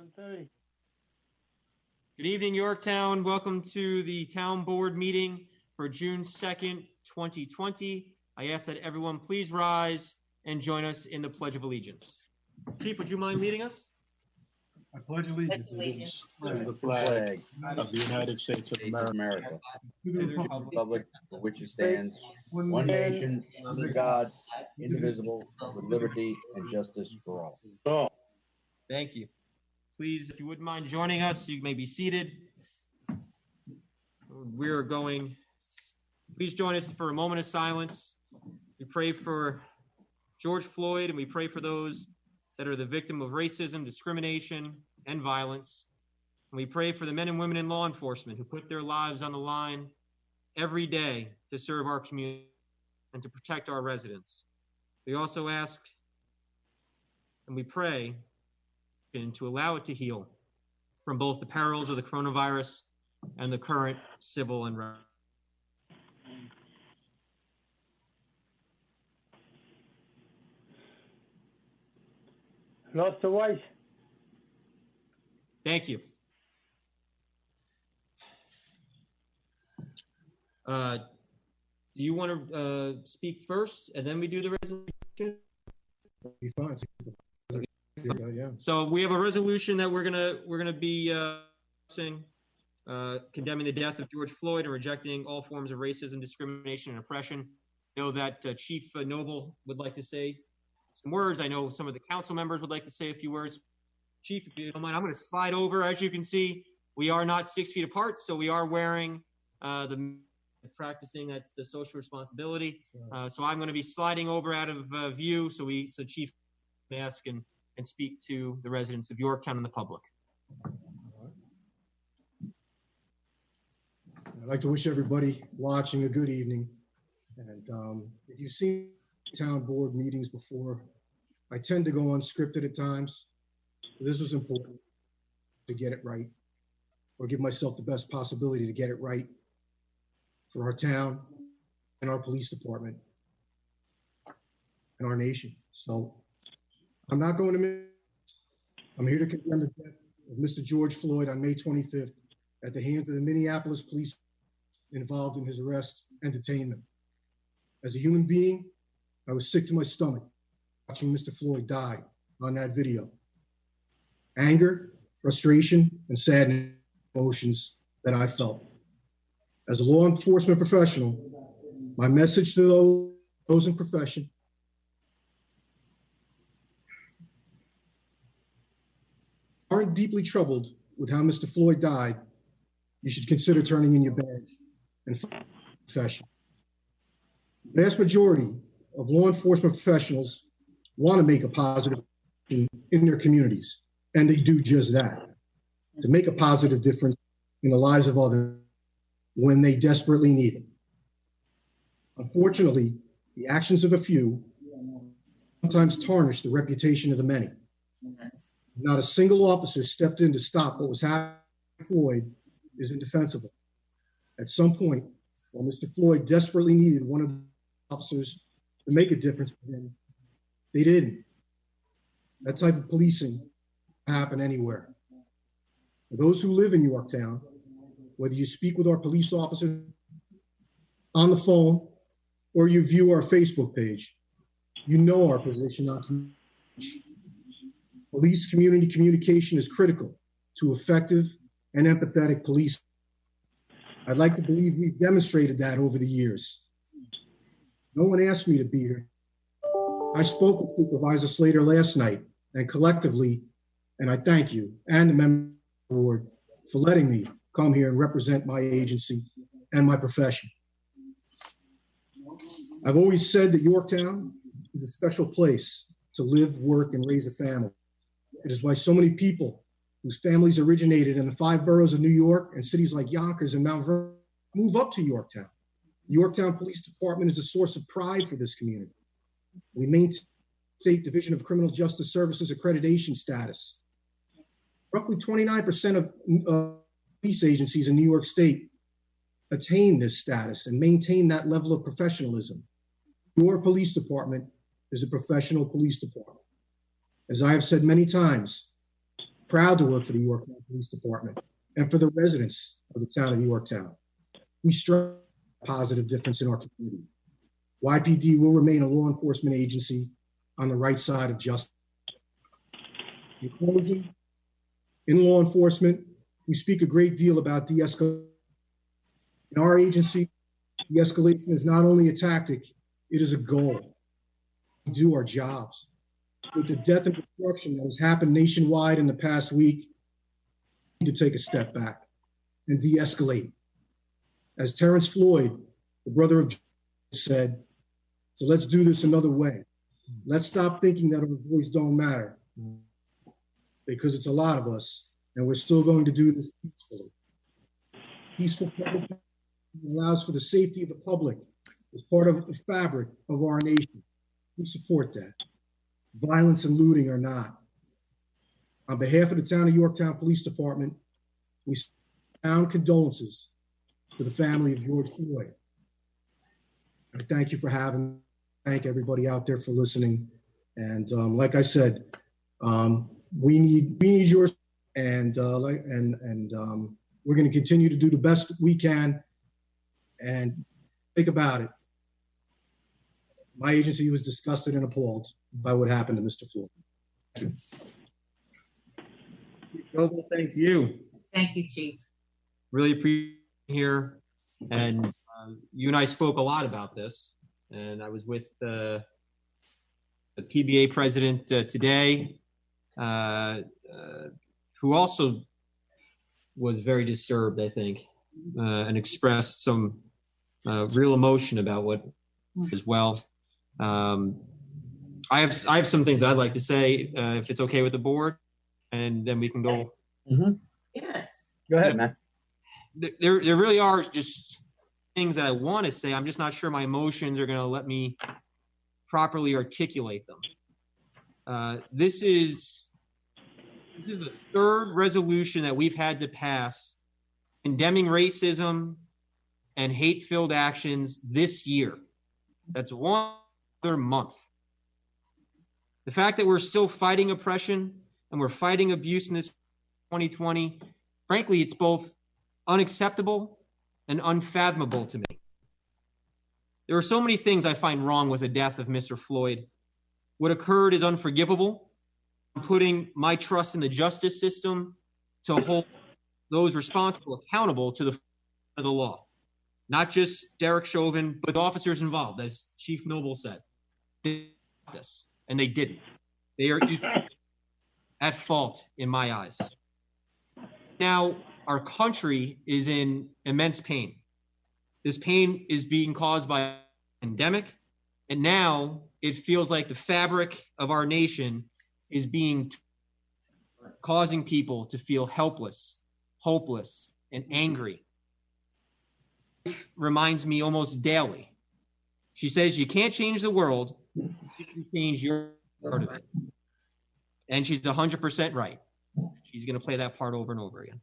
7:30. Good evening, Yorktown. Welcome to the town board meeting for June 2nd, 2020. I ask that everyone please rise and join us in the Pledge of Allegiance. Chief, would you mind leading us? I pledge allegiance to the flag of the United States of America, to the republic republic for which it stands, one nation, under God, indivisible, with liberty and justice for all. Thank you. Please, if you wouldn't mind joining us, you may be seated. Please join us for a moment of silence. We pray for George Floyd, and we pray for those that are the victim of racism, discrimination, and violence. And we pray for the men and women in law enforcement who put their lives on the line every day to serve our community and to protect our residents. We also ask and we pray to allow it to heal from both the perils of the coronavirus and the current civil unrest. Lots of white. Thank you. Do you want to speak first and then we do the resolution? be fine. Yeah. So we have a resolution that we're gonna be condemning the death of George Floyd and rejecting all forms of racism, discrimination, and oppression. I know that Chief Noble would like to say some words. I know some of the council members would like to say a few words. Chief, if you don't mind, I'm going to slide over. As you can see, we are not 6 feet apart, so we are wearing practicing that social responsibility. So I'm going to be sliding over out of view, so Chief can ask and speak to the residents of Yorktown and the public. I'd like to wish everybody watching a good evening. And if you've seen town board meetings before, I tend to go unscripted at times. This was important to get it right, or give myself the best possibility to get it right for our town and our police department and our nation. So I'm not going to miss. I'm here to condemn the death of Mr. George Floyd on May 25th at the hands of the Minneapolis police involved in his arrest and detainment. As a human being, I was sick to my stomach watching Mr. Floyd die on that video. Anger, frustration, and sadness, emotions that I felt. As a law enforcement professional, my message to those in profession aren't deeply troubled with how Mr. Floyd died, you should consider turning in your badge and profession. The vast majority of law enforcement professionals want to make a positive in their communities, and they do just that, to make a positive difference in the lives of others when they desperately need it. Unfortunately, the actions of a few sometimes tarnish the reputation of the many. Not a single officer stepped in to stop what was happening to Floyd is indefensible. At some point, while Mr. Floyd desperately needed one of the officers to make a difference for him, they didn't. That type of policing can happen anywhere. For those who live in Yorktown, whether you speak with our police officers on the phone or you view our Facebook page, you know our position on communication. Police community communication is critical to effective and empathetic policing. I'd like to believe we've demonstrated that over the years. No one asked me to be here. I spoke with Supervisor Slater last night, and collectively, and I thank you and the member of the board for letting me come here and represent my agency and my profession. I've always said that Yorktown is a special place to live, work, and raise a family. It is why so many people whose families originated in the 5 boroughs of New York and cities like Yonkers and Mount Vernon move up to Yorktown. The Yorktown Police Department is a source of pride for this community. We maintain State Division of Criminal Justice Services accreditation status. Roughly 29% of police agencies in New York State attain this status and maintain that level of professionalism. Your police department is a professional police department. As I have said many times, proud to work for the Yorktown Police Department and for the residents of the town of Yorktown. We strive for a positive difference in our community. YPD will remain a law enforcement agency on the right side of justice. In closing, in law enforcement, we speak a great deal about de-escalation. In our agency, de-escalation is not only a tactic, it is a goal. We do our jobs. With the death and destruction that has happened nationwide in the past week, we need to take a step back and de-escalate. As Terrence Floyd, the brother of George, said, so let's do this another way. Let's stop thinking that our voice don't matter, because it's a lot of us, and we're still going to do this peacefully. Peaceful public allows for the safety of the public as part of the fabric of our nation. We support that. Violence and looting are not. On behalf of the town of Yorktown Police Department, we send condolences to the family of George Floyd. I thank you for having me. Thank everybody out there for listening. And like I said, we need yours, and we're going to continue to do the best we can. And think about it. My agency was disgusted and appalled by what happened to Mr. Floyd. Thank you. Noble, thank you. Thank you, Chief. Really appreciate you here. And you and I spoke a lot about this. And I was with the PBA president today, who also was very disturbed, I think, and expressed some real emotion about what as well. I have some things that I'd like to say, if it's okay with the board, and then we can go. Mm-hmm. Yes. Go ahead, man. There really are just things that I want to say. I'm just not sure my emotions are going to let me properly articulate them. This is the third resolution that we've had to pass condemning racism and hate-filled actions this year. That's one other month. The fact that we're still fighting oppression and we're fighting abuse in this 2020, frankly, it's both unacceptable and unfathomable to me. There are so many things I find wrong with the death of Mr. Floyd. What occurred is unforgivable. I'm putting my trust in the justice system to hold those responsible accountable to the law. Not just Derek Chauvin, but the officers involved, as Chief Noble said. They did this, and they didn't. They are at fault in my eyes. Now, our country is in immense pain. This pain is being caused by a pandemic, and now it feels like the fabric of our nation is causing people to feel helpless, hopeless, and angry. It reminds me almost daily. She says, you can't change the world, you can change your part of it. And she's 100% right. She's going to play that part over and over again.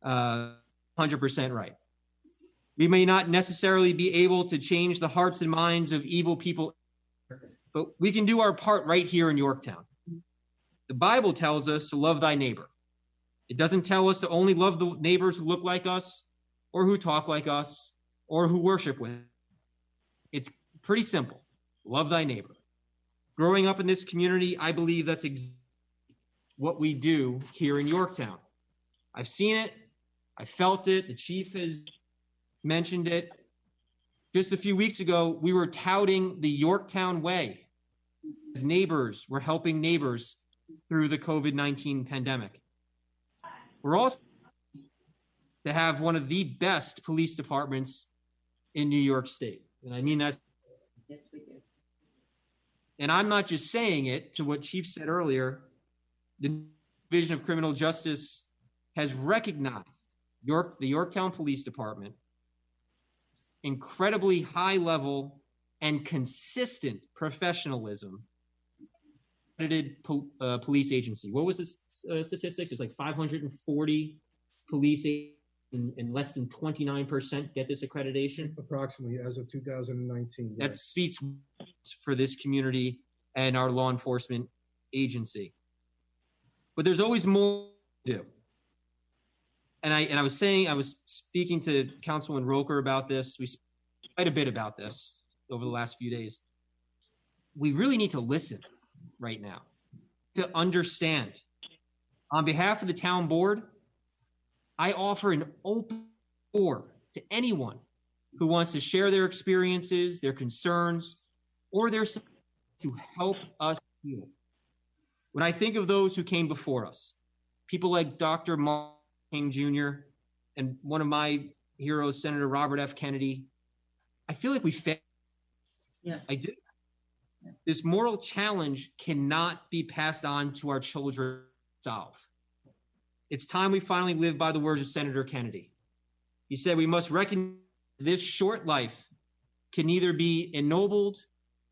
100% right. We may not necessarily be able to change the hearts and minds of evil people, but we can do our part right here in Yorktown. The Bible tells us to love thy neighbor. It doesn't tell us to only love the neighbors who look like us or who talk like us or who worship with. It's pretty simple. Love thy neighbor. Growing up in this community, I believe that's what we do here in Yorktown. I've seen it. I felt it. The chief has mentioned it. Just a few weeks ago, we were touting the Yorktown way. As neighbors, we're helping neighbors through the COVID-19 pandemic. We're also to have one of the best police departments in New York State. And I mean that. Yes, we do. And I'm not just saying it. To what Chief said earlier, the Division of Criminal Justice has recognized the Yorktown Police Department incredibly high level and consistent professionalism. Police agency. What was this statistics? It's like 540 police and less than 29% get this accreditation. Approximately as of 2019. That speaks for this community and our law enforcement agency. But there's always more do. And I was speaking to Councilman Roker about this. We spoke quite a bit about this over the last few days. We really need to listen right now to understand. On behalf of the town board, I offer an open door to anyone who wants to share their experiences, their concerns, or their to help us heal. When I think of those who came before us, people like Dr. Martin King Jr. and one of my heroes, Senator Robert F. Kennedy, I feel like we failed. Yeah. I do. This moral challenge cannot be passed on to our children to solve. It's time we finally live by the words of Senator Kennedy. He said we must recognize this short life can neither be ennobled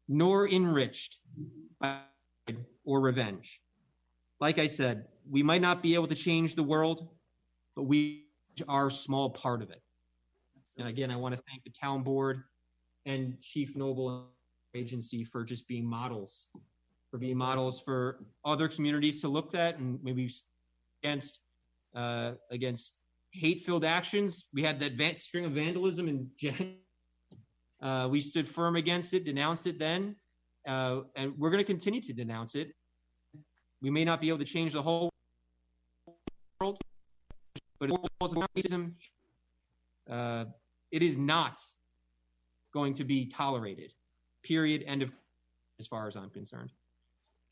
nor enriched by or revenge. Like I said, we might not be able to change the world, but we are a small part of it. And again, I want to thank the town board and Chief Noble Agency for just being models, for other communities to look at and maybe against hate-filled actions. We had that string of vandalism in Jan. We stood firm against it, denounced it then, and we're going to continue to denounce it. We may not be able to change the whole world, but it is not going to be tolerated. Period. End of. As far as I'm concerned.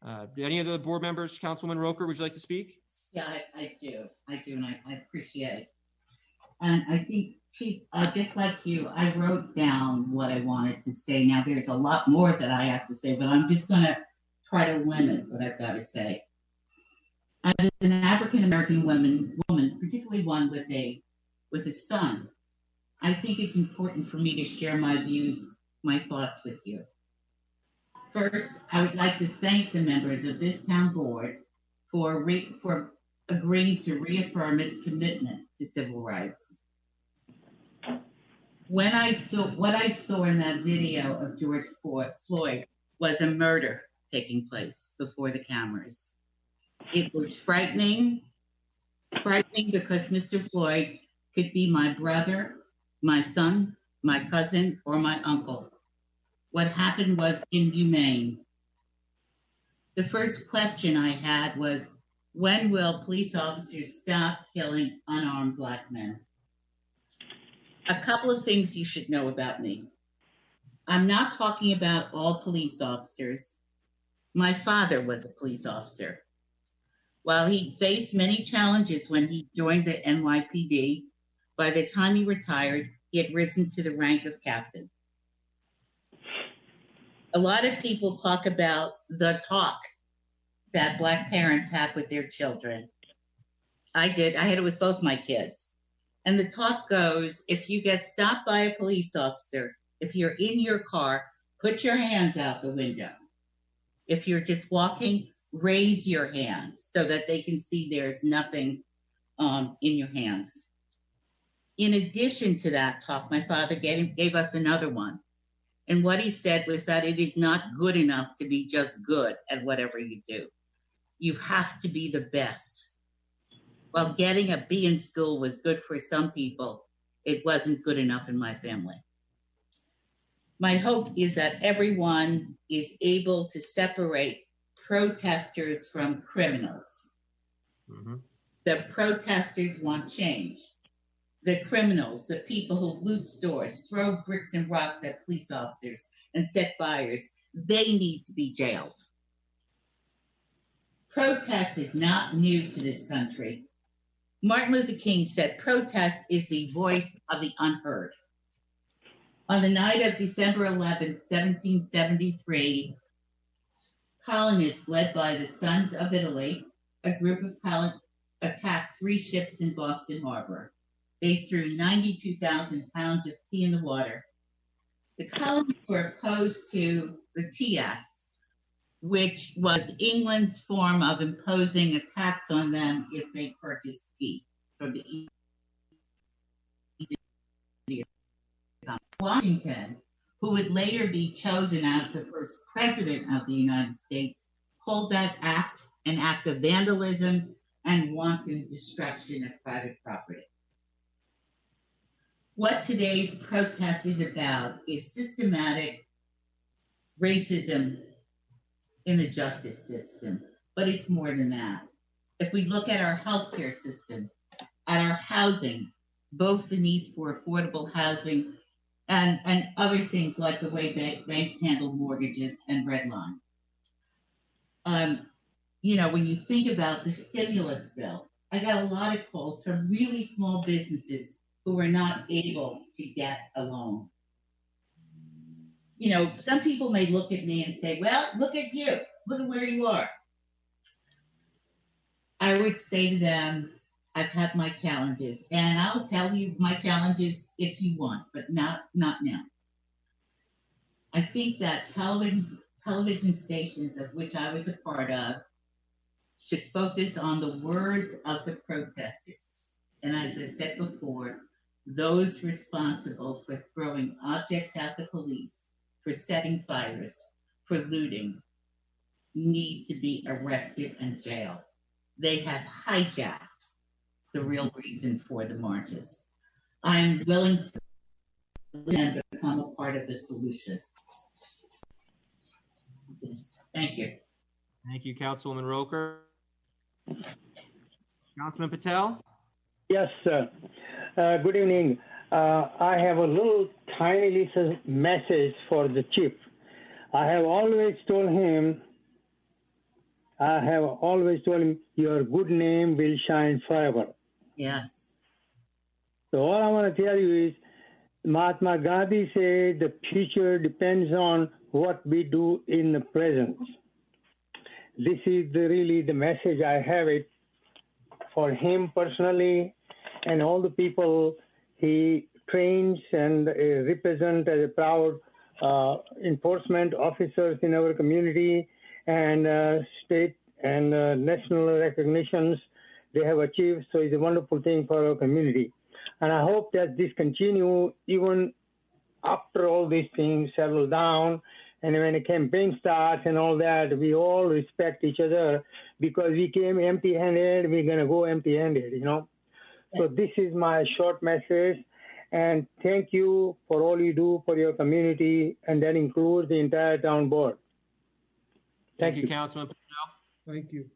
Do any of the board members, Councilwoman Roker, would you like to speak? Yeah, I do, and I appreciate it. And I think, Chief, just like you, I wrote down what I wanted to say. Now, there's a lot more that I have to say, but I'm just going to try to limit what I've got to say. As an African-American woman, particularly one with a son, I think it's important for me to share my views, my thoughts with you. First, I would like to thank the members of this town board for agreeing to reaffirm its commitment to civil rights. What I saw in that video of George Floyd was a murder taking place before the cameras. It was frightening because Mr. Floyd could be my brother, my son, my cousin, or my uncle. What happened was inhumane. The first question I had was, when will police officers stop killing unarmed Black men? A couple of things you should know about me. I'm not talking about all police officers. My father was a police officer. While he faced many challenges when he joined the NYPD, by the time he retired, he had risen to the rank of captain. A lot of people talk about the talk that Black parents have with their children. I did. I had it with both my kids. And the talk goes, if you get stopped by a police officer, if you're in your car, put your hands out the window. If you're just walking, raise your hands so that they can see there's nothing in your hands. In addition to that talk, my father gave us another one. And what he said was that it is not good enough to be just good at whatever you do. You have to be the best. While getting a B in school was good for some people, it wasn't good enough in my family. My hope is that everyone is able to separate protesters from criminals. Mm-hmm. The protesters want change. The criminals, the people who loot stores, throw bricks and rocks at police officers and set fires, they need to be jailed. Protest is not new to this country. Martin Luther King said, protest is the voice of the unheard. On the night of December 11th, 1773, colonists led by the Sons of Italy, a group of colonists, attacked 3 ships in Boston Harbor. They threw 92,000 pounds of tea in the water. The colonists were opposed to the Tea Act, which was England's form of imposing a tax on them if they purchased tea from the East India Company. Washington, who would later be chosen as the first president of the United States, called that act an act of vandalism and wanton destruction of private property. What today's protest is about is systematic racism in the justice system, but it's more than that. If we look at our healthcare system, at our housing, both the need for affordable housing and other things like the way banks handle mortgages and redline. When you think about the stimulus bill, I got a lot of calls from really small businesses who were not able to get a loan. Some people may look at me and say, well, look at you, look at where you are. I would say to them, I've had my challenges, and I'll tell you my challenges if you want, but not now. I think that television stations, of which I was a part of, should focus on the words of the protesters. And as I said before, those responsible for throwing objects at the police, for setting fires, for looting, need to be arrested and jailed. They have hijacked the real reason for the marches. I'm willing to become a part of the solution. Thank you. Thank you, Councilwoman Roker. Councilman Patel? Yes, sir. Good evening. I have a little tiny little message for the chief. I have always told him, your good name will shine forever. Yes. So all I want to tell you is, Mahatma Gandhi said the future depends on what we do in the present. This is really the message I have it for him personally and all the people he trains and represent as a proud enforcement officers in our community, and state and national recognitions they have achieved. So it's a wonderful thing for our community. And I hope that this continue even after all these things settle down, and when a campaign starts and all that, we all respect each other, because we came empty-handed, we're going to go empty-handed, So this is my short message, and thank you for all you do for your community, and that includes the entire town board. Thank you, Councilman Patel. Thank you.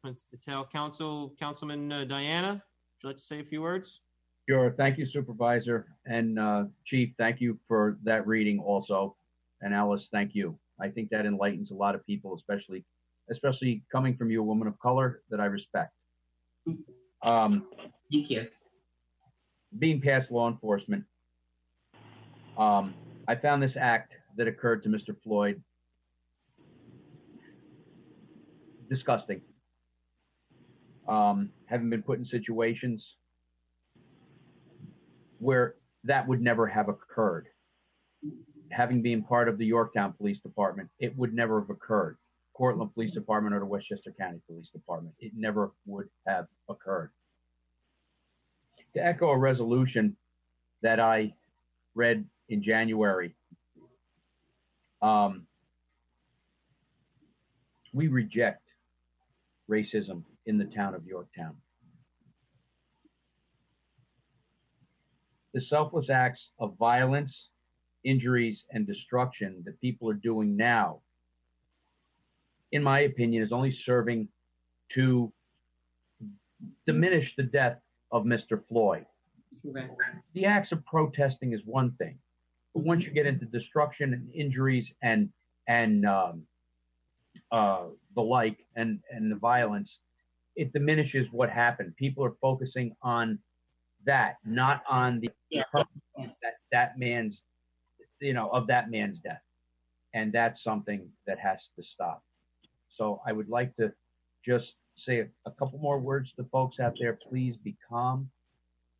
Patel, Councilman Diana, would you like to say a few words? Sure. Thank you, Supervisor. And Chief, thank you for that reading also. And Alice, thank you. I think that enlightens a lot of people, especially coming from you, a woman of color that I respect. Thank you. Being past law enforcement, I found this act that occurred to Mr. Floyd disgusting. Having been put in situations where that would never have occurred. Having been part of the Yorktown Police Department, it would never have occurred. Cortland Police Department or the Westchester County Police Department, it never would have occurred. To echo a resolution that I read in January, we reject racism in the town of Yorktown. The selfless acts of violence, injuries, and destruction that people are doing now, in my opinion, is only serving to diminish the death of Mr. Floyd. Correct. The acts of protesting is one thing, but once you get into destruction and injuries and the like and the violence, it diminishes what happened. People are focusing on that, not on the that man's, of that man's death. And that's something that has to stop. So I would like to just say a couple more words to folks out there. Please be calm.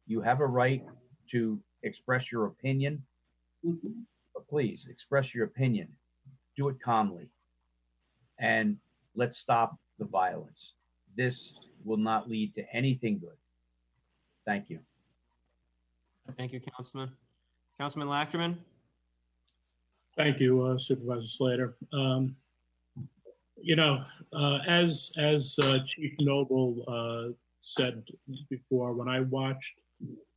You have a right to express your opinion, but please express your opinion. Do it calmly. And let's stop the violence. This will not lead to anything good. Thank you. Thank you, Councilman. Councilman Lachterman? Thank you, Supervisor Slater. You know, as Chief Noble said before, when I watched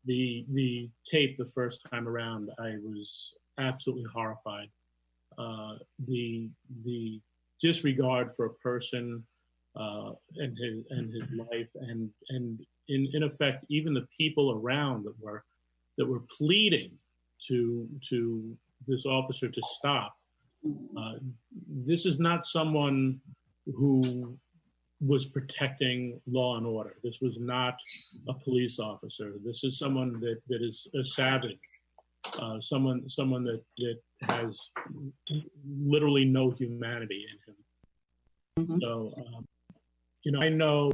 the tape the first time around, I was absolutely horrified. The disregard for a person and his life, and in effect, even the people around that were pleading to this officer to stop. This is not someone who was protecting law and order. This was not a police officer. This is someone that is a savage, someone that has literally no humanity in him. Mm-hmm. So, you know, I know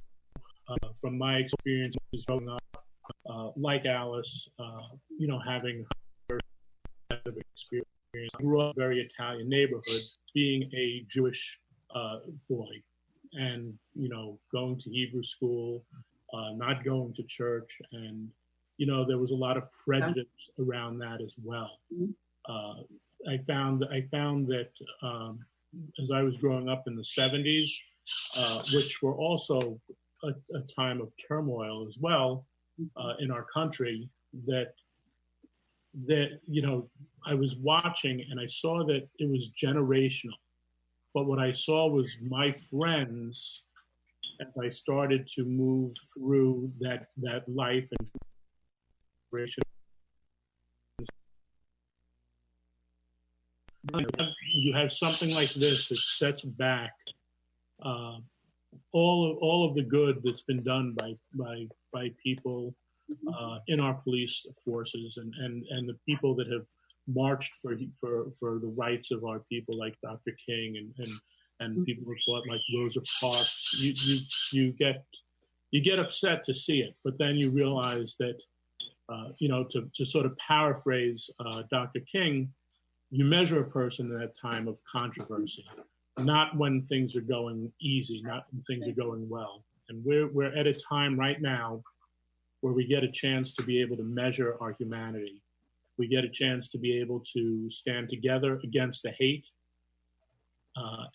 from my experience growing up, like Alice, you know, having her experience. I grew up in a very Italian neighborhood, being a Jewish boy, and you know, going to Hebrew school, not going to church, and you know, there was a lot of prejudice around that as well. I found that as I was growing up in the 70s, which were also a time of turmoil as well in our country, that you know, I was watching and I saw that it was generational. But what I saw was my friends, as I started to move through that life and generation. You have something like this that sets back all of the good that's been done by people in our police forces and the people that have marched for the rights of our people, like Dr. King and people who fought like Rosa Parks. You get upset to see it, but then you realize that you know, to sort of paraphrase Dr. King, you measure a person in that time of controversy, not when things are going easy, not when things are going well. And we're at a time right now where we get a chance to be able to measure our humanity. We get a chance to be able to stand together against the hate.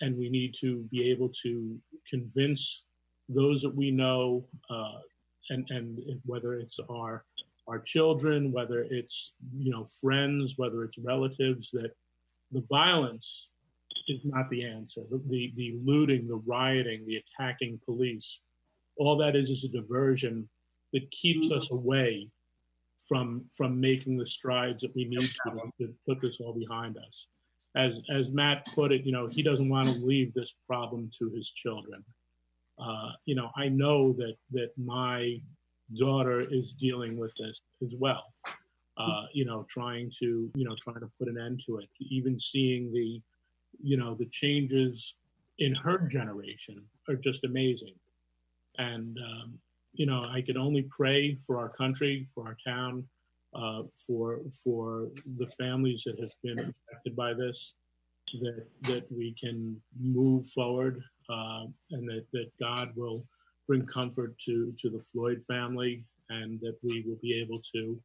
And we need to be able to convince those that we know, and whether it's our children, whether it's, you know, friends, whether it's relatives, that the violence is not the answer. The looting, the rioting, the attacking police, all that is a diversion that keeps us away from making the strides that we need to put this all behind us. As Matt put it, you know, he doesn't want to leave this problem to his children. You know, I know that my daughter is dealing with this as well. You know, trying to put an end to it. Even seeing the changes in her generation are just amazing. And you know, I can only pray for our country, for our town, for the families that have been affected by this, that we can move forward, and that God will bring comfort to the Floyd family, and that we will be able to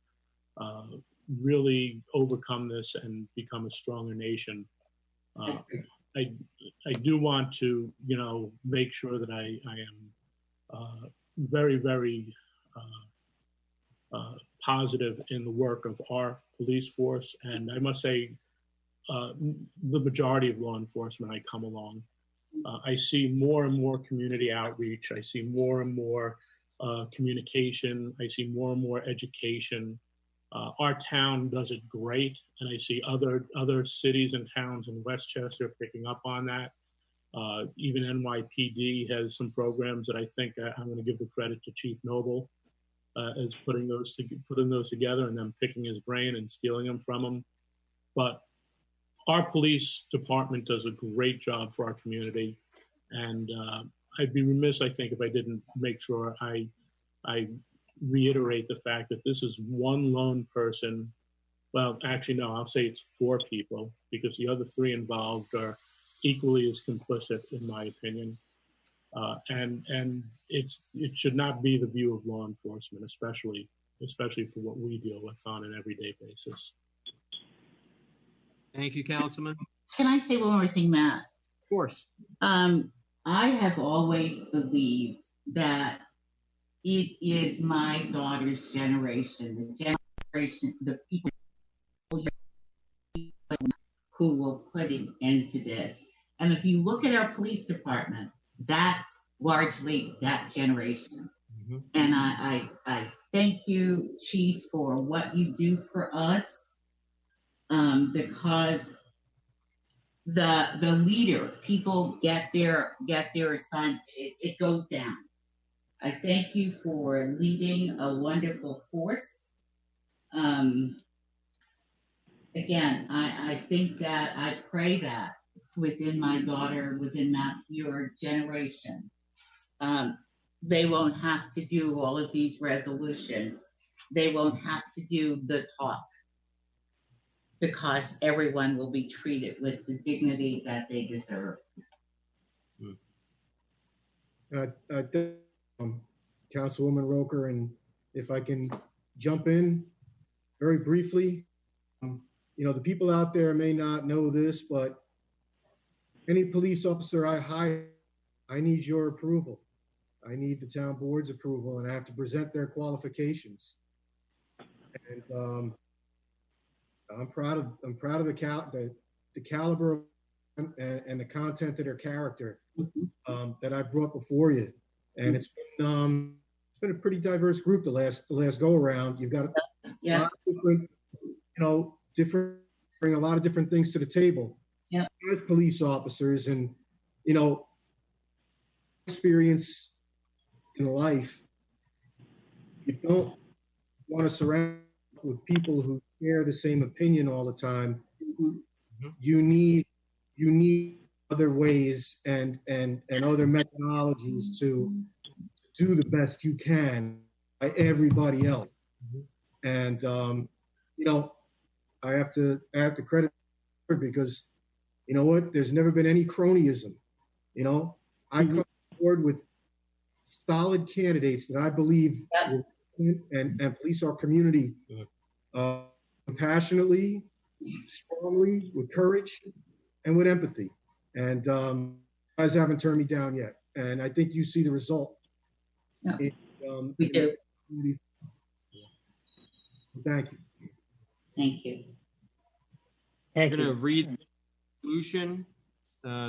really overcome this and become a stronger nation. I do want to, you know, make sure that I am very, very positive in the work of our police force. And I must say, the majority of law enforcement I come along, I see more and more community outreach. I see more and more communication. I see more and more education. Our town does it great, and I see other cities and towns in Westchester picking up on that. Even NYPD has some programs that I think I'm going to give the credit to Chief Noble as putting those together, and then picking his brain and stealing them from him. But our police department does a great job for our community, and I'd be remiss, I think, if I didn't make sure I reiterate the fact that this is one lone person. Well, actually, no, I'll say it's 4 people, because the other 3 involved are equally as complicit, in my opinion. And it should not be the view of law enforcement, especially for what we deal with on an everyday basis. Thank you, Councilman. Can I say one more thing, Matt? Of course. I have always believed that it is my daughter's generation, the generation, the people who will put an end to this. And if you look at our police department, that's largely that generation. Mm-hmm. And I thank you, Chief, for what you do for us, because the leader, people get their assignment, it goes down. I thank you for leading a wonderful force. Again, I think that I pray that within my daughter, within that your generation, they won't have to do all of these resolutions. They won't have to do the talk, because everyone will be treated with the dignity that they deserve. I think, Councilwoman Roker, and if I can jump in very briefly, the people out there may not know this, but any police officer I hire, I need your approval. I need the town board's approval, and I have to present their qualifications. And I'm proud of the caliber and the content of their character that I brought before you. And it's been a pretty diverse group the last go around. You've got a lot of different, bring a lot of different things to the table. Yeah. As police officers, and experience in life, you don't want to surround with people who share the same opinion all the time. Mm-hmm. You need other ways and other methodologies to do the best you can by everybody else. Mm-hmm. And I have to credit her, because you know what? There's never been any cronyism. I come forward with solid candidates that I believe will and police our community compassionately, strongly, with courage, and with empathy. And you guys haven't turned me down yet. And I think you see the result. No, we do. Thank you. Thank you. I'm going to read the resolution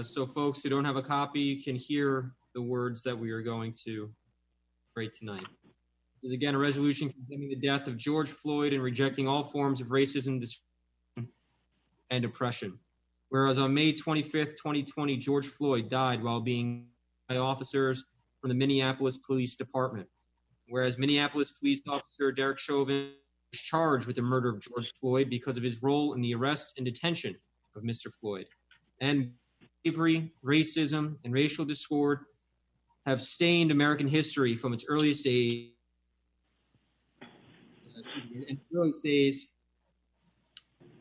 so folks who don't have a copy can hear the words that we are going to write tonight. This is again a resolution condemning the death of George Floyd and rejecting all forms of racism, discrimination, and oppression. Whereas on May 25th, 2020, George Floyd died while being by officers from the Minneapolis Police Department. Whereas Minneapolis Police Officer Derek Chauvin was charged with the murder of George Floyd because of his role in the arrest and detention of Mr. Floyd. And slavery, racism, and racial discord have stained American history from its earliest days.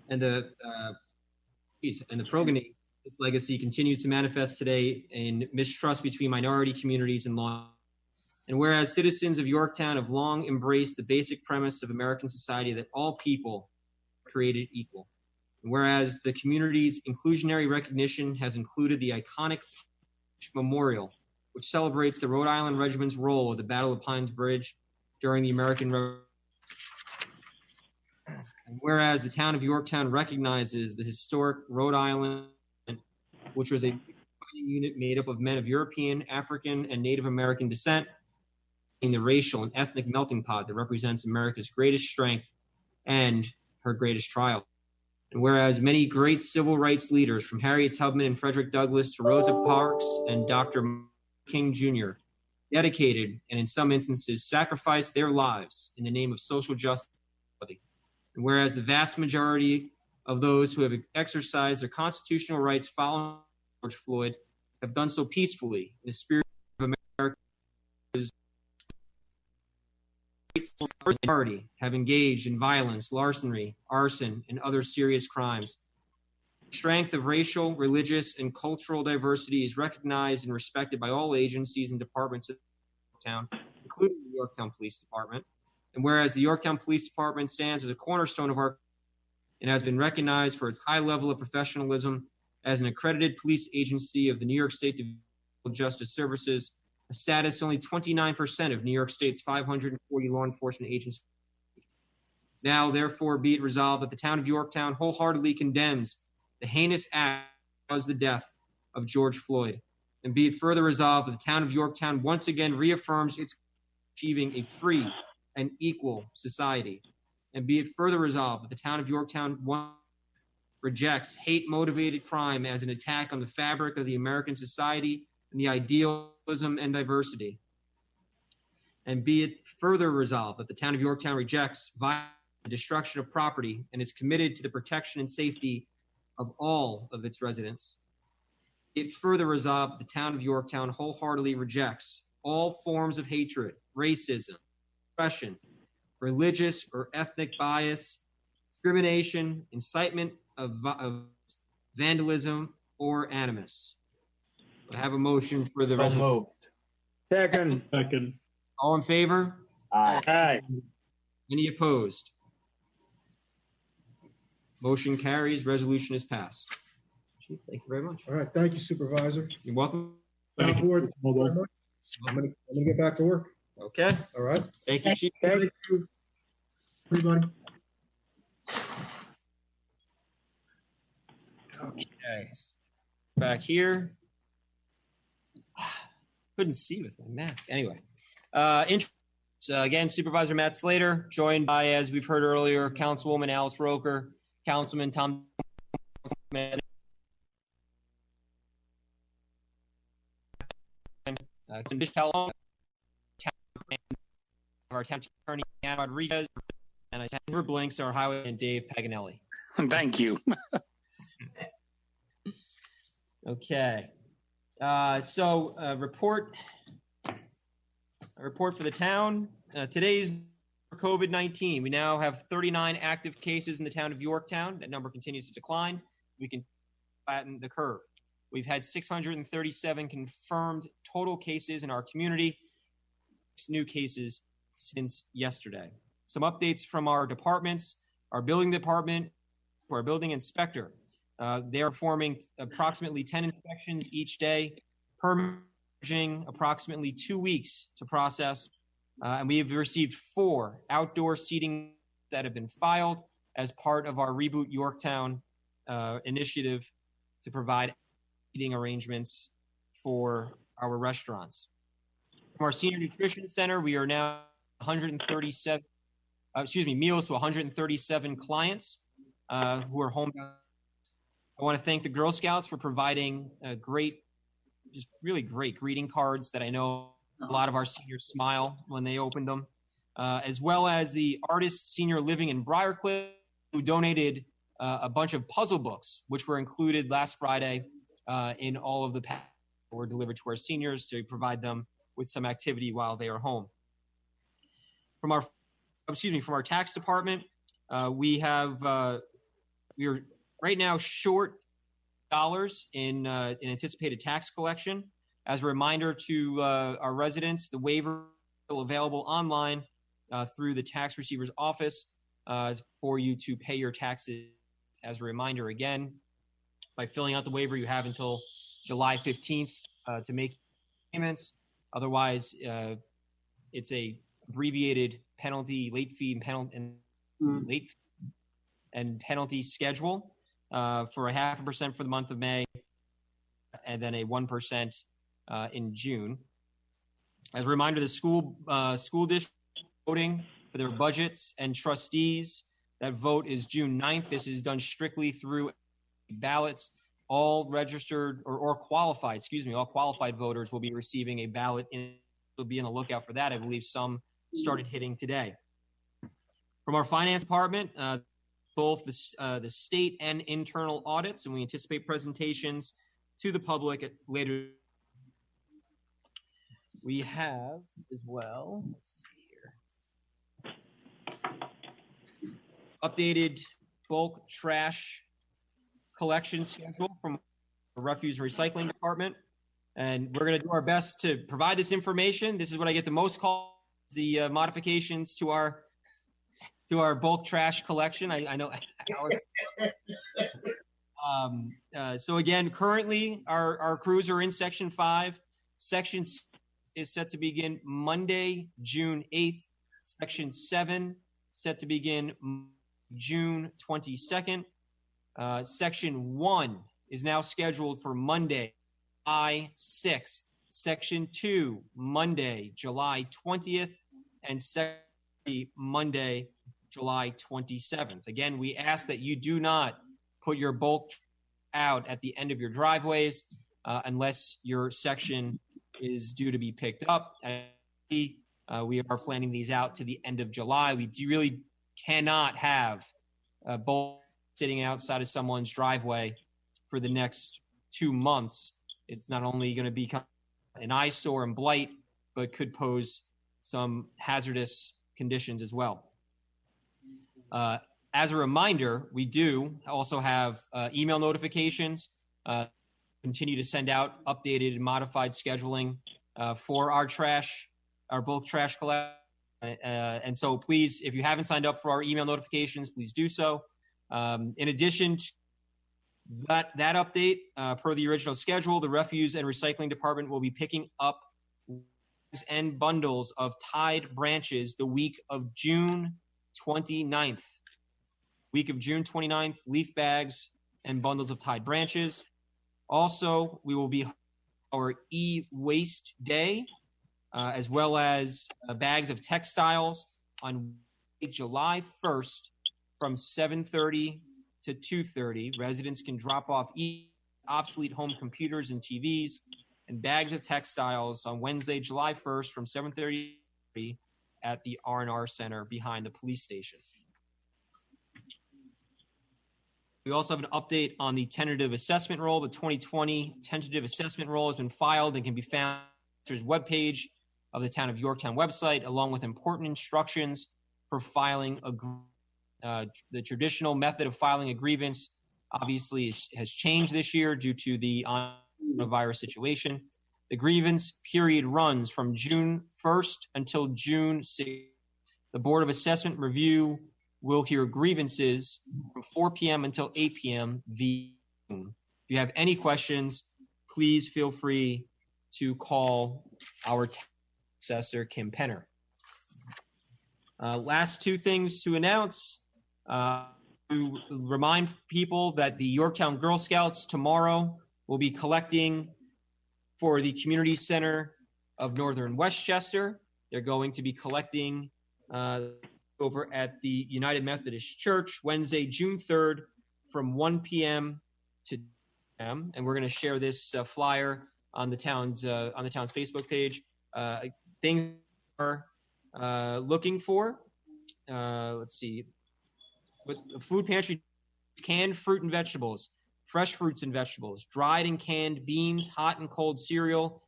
And the progeny, this legacy continues to manifest today in mistrust between minority communities and law. And whereas citizens of Yorktown have long embraced the basic premise of American society that all people are created equal, and whereas the community's inclusionary recognition has included the iconic memorial, which celebrates the Rhode Island Regiment's role at the Battle of Pines Bridge during the American Revolution. And whereas the town of Yorktown recognizes the historic Rhode Island, which was a fighting unit made up of men of European, African, and Native American descent, in the racial and ethnic melting pot that represents America's greatest strength and her greatest trial. And whereas many great civil rights leaders, from Harriet Tubman and Frederick Douglass to Rosa Parks and Dr. King Jr., dedicated and in some instances sacrificed their lives in the name of social justice. And whereas the vast majority of those who have exercised their constitutional rights following George Floyd have done so peacefully in the spirit of America's majority have engaged in violence, larceny, arson, and other serious crimes. The strength of racial, religious, and cultural diversity is recognized and respected by all agencies and departments of Yorktown, including the Yorktown Police Department. And whereas the Yorktown Police Department stands as a cornerstone of our and has been recognized for its high level of professionalism as an accredited police agency of the New York State Division Justice Services, a status only 29% of New York State's 540 law enforcement agencies. Now, therefore, be it resolved that the town of Yorktown wholeheartedly condemns the heinous act that caused the death of George Floyd. And be it further resolved that the town of Yorktown once again reaffirms its achieving a free and equal society. And be it further resolved that the town of Yorktown rejects hate-motivated crime as an attack on the fabric of the American society and the idealism and diversity. And be it further resolved that the town of Yorktown rejects violence and destruction of property and is committed to the protection and safety of all of its residents. It further resolved that the town of Yorktown wholeheartedly rejects all forms of hatred, racism, oppression, religious or ethnic bias, discrimination, incitement of vandalism, or animus. I have a motion for the So resolution. moved. Second. Second. All in favor? Aye. Aye. Any opposed? Motion carries. Resolution is passed. Chief, thank you very much. All right, thank you, Supervisor. You're welcome. Thank Town you. Board, Hold on. very much. I'm gonna get back to work. Okay. All right. Thank you, Chief. Thank you, everybody. Okay. Back here. Couldn't see with my mask. Anyway, again, Supervisor Matt Slater, joined by, as we've heard earlier, Councilwoman Alice Roker, Councilman Tom, Tim Bishop, our town attorney, Ann Rodriguez, and I Denver Blinks, our highway, and Dave Paganelli. Thank you. Okay. So report for the town. Today's for COVID-19. We now have 39 active cases in the town of Yorktown. That number continues to decline. We can flatten the curve. We've had 637 confirmed total cases in our community, 6 new cases since yesterday. Some updates from our departments, our building department, our building inspector. They are performing approximately 10 inspections each day, permitting approximately 2 weeks to process. And we have received 4 outdoor seating that have been filed as part of our Reboot Yorktown initiative to provide eating arrangements for our restaurants. From our senior nutrition center, we are now 137, meals to 137 clients who are home. I want to thank the Girl Scouts for providing just really great greeting cards that I know a lot of our seniors smile when they open them, as well as the Artist Senior Living in Briarcliff, who donated a bunch of puzzle books, which were included last Friday in all of the packs that were delivered to our seniors to provide them with some activity while they are home. From our tax department, we are right now short dollars in anticipated tax collection. As a reminder to our residents, the waiver is still available online through the tax receiver's office for you to pay your taxes. As a reminder, again, by filling out the waiver, you have until July 15th to make payments. Otherwise, it's a abbreviated penalty, late fee, and penalty schedule for 0.5% for the month of May, and then a 1% in June. As a reminder, the school district voting for their budgets and trustees, that vote is June 9th. This is done strictly through ballots. All registered or qualified, all qualified voters will be receiving a ballot. Will be on the lookout for that. I believe some started hitting today. From our finance department, both the state and internal audits, and we anticipate presentations to the public later. We have as well, let's see here, updated bulk trash collection schedule from the refuse and recycling department. And we're going to do our best to provide this information. This is what I get the most calls, the modifications to our bulk trash collection. I know. So again, currently our crews are in section 5. Section 6 is set to begin Monday, June 8th. Section 7 set to begin June 22nd. Section 1 is now scheduled for Monday, July 6th. Section 2, Monday, July 20th. And Section 3, Monday, July 27th. Again, we ask that you do not put your bulk out at the end of your driveways unless your section is due to be picked up. We are planning these out to the end of July. We really cannot have bulk sitting outside of someone's driveway for the next 2 months. It's not only going to become an eyesore and blight, but could pose some hazardous conditions as well. As a reminder, we do also have email notifications, continue to send out updated and modified scheduling for our bulk trash collection. And so please, if you haven't signed up for our email notifications, please do so. In addition to that update, per the original schedule, the Refuse and Recycling Department will be picking up and bundles of Tide branches the week of June 29th. Week of June 29th, leaf bags and bundles of Tide branches. Also, we will be our e-waste day, as well as bags of textiles on July 1st from 7:30 to 2:30. Residents can drop off obsolete home computers and TVs and bags of textiles on Wednesday, July 1st from 7:30 at the R&R Center behind the police station. We also have an update on the tentative assessment roll. The 2020 tentative assessment roll has been filed and can be found on the webpage of the Town of Yorktown website, along with important instructions for filing the traditional method of filing a grievance. Obviously, has changed this year due to the coronavirus situation. The grievance period runs from June 1st until June 6th. The Board of Assessment Review will hear grievances from 4 p.m. until 8 p.m. via Zoom. If you have any questions, please feel free to call our assessor, Kim Penner. Last two things to announce. To remind people that the Yorktown Girl Scouts tomorrow will be collecting for the Community Center of Northern Westchester. They're going to be collecting over at the United Methodist Church Wednesday, June 3rd from 1 p.m. to 2 p.m. And we're going to share this flyer on the town's Facebook page. Things are looking for. Let's see. With the food pantry, canned fruit and vegetables, fresh fruits and vegetables, dried and canned beans, hot and cold cereal,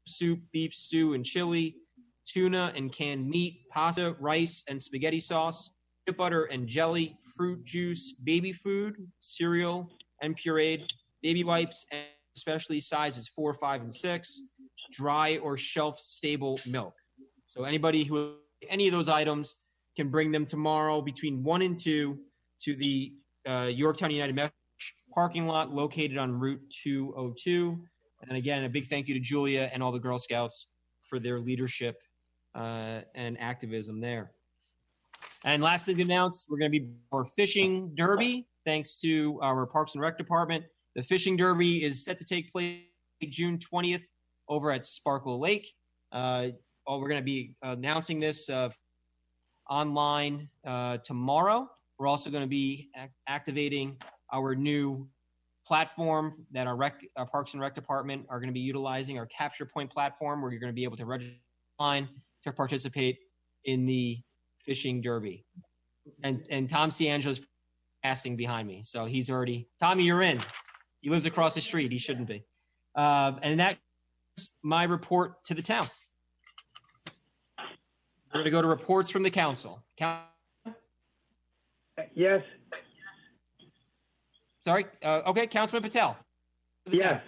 soup, beef stew and chili, tuna and canned meat, pasta, rice and spaghetti sauce, peanut butter and jelly, fruit juice, baby food, cereal and pureed, baby wipes, and especially sizes 4, 5, and 6, dry or shelf-stable milk. So anybody who any of those items can bring them tomorrow between 1 and 2 to the Yorktown United Methodist parking lot located on Route 202. And again, a big thank you to Julia and all the Girl Scouts for their leadership and activism there. And last thing to announce, we're going to be for Fishing Derby, thanks to our Parks and Rec Department. The Fishing Derby is set to take place June 20th over at Sparkle Lake. We're going to be announcing this online tomorrow. We're also going to be activating our new platform that our Parks and Rec Department are going to be utilizing, our Capture Point platform, where you're going to be able to register online to participate in the Fishing Derby. And Tom Ciangelo's casting behind me, so he's already Tommy. You're in. He lives across the street. He shouldn't be. And that's my report to the town. We're going to go to reports from the council. Yes. Sorry. Okay, Councilman Patel. Yes.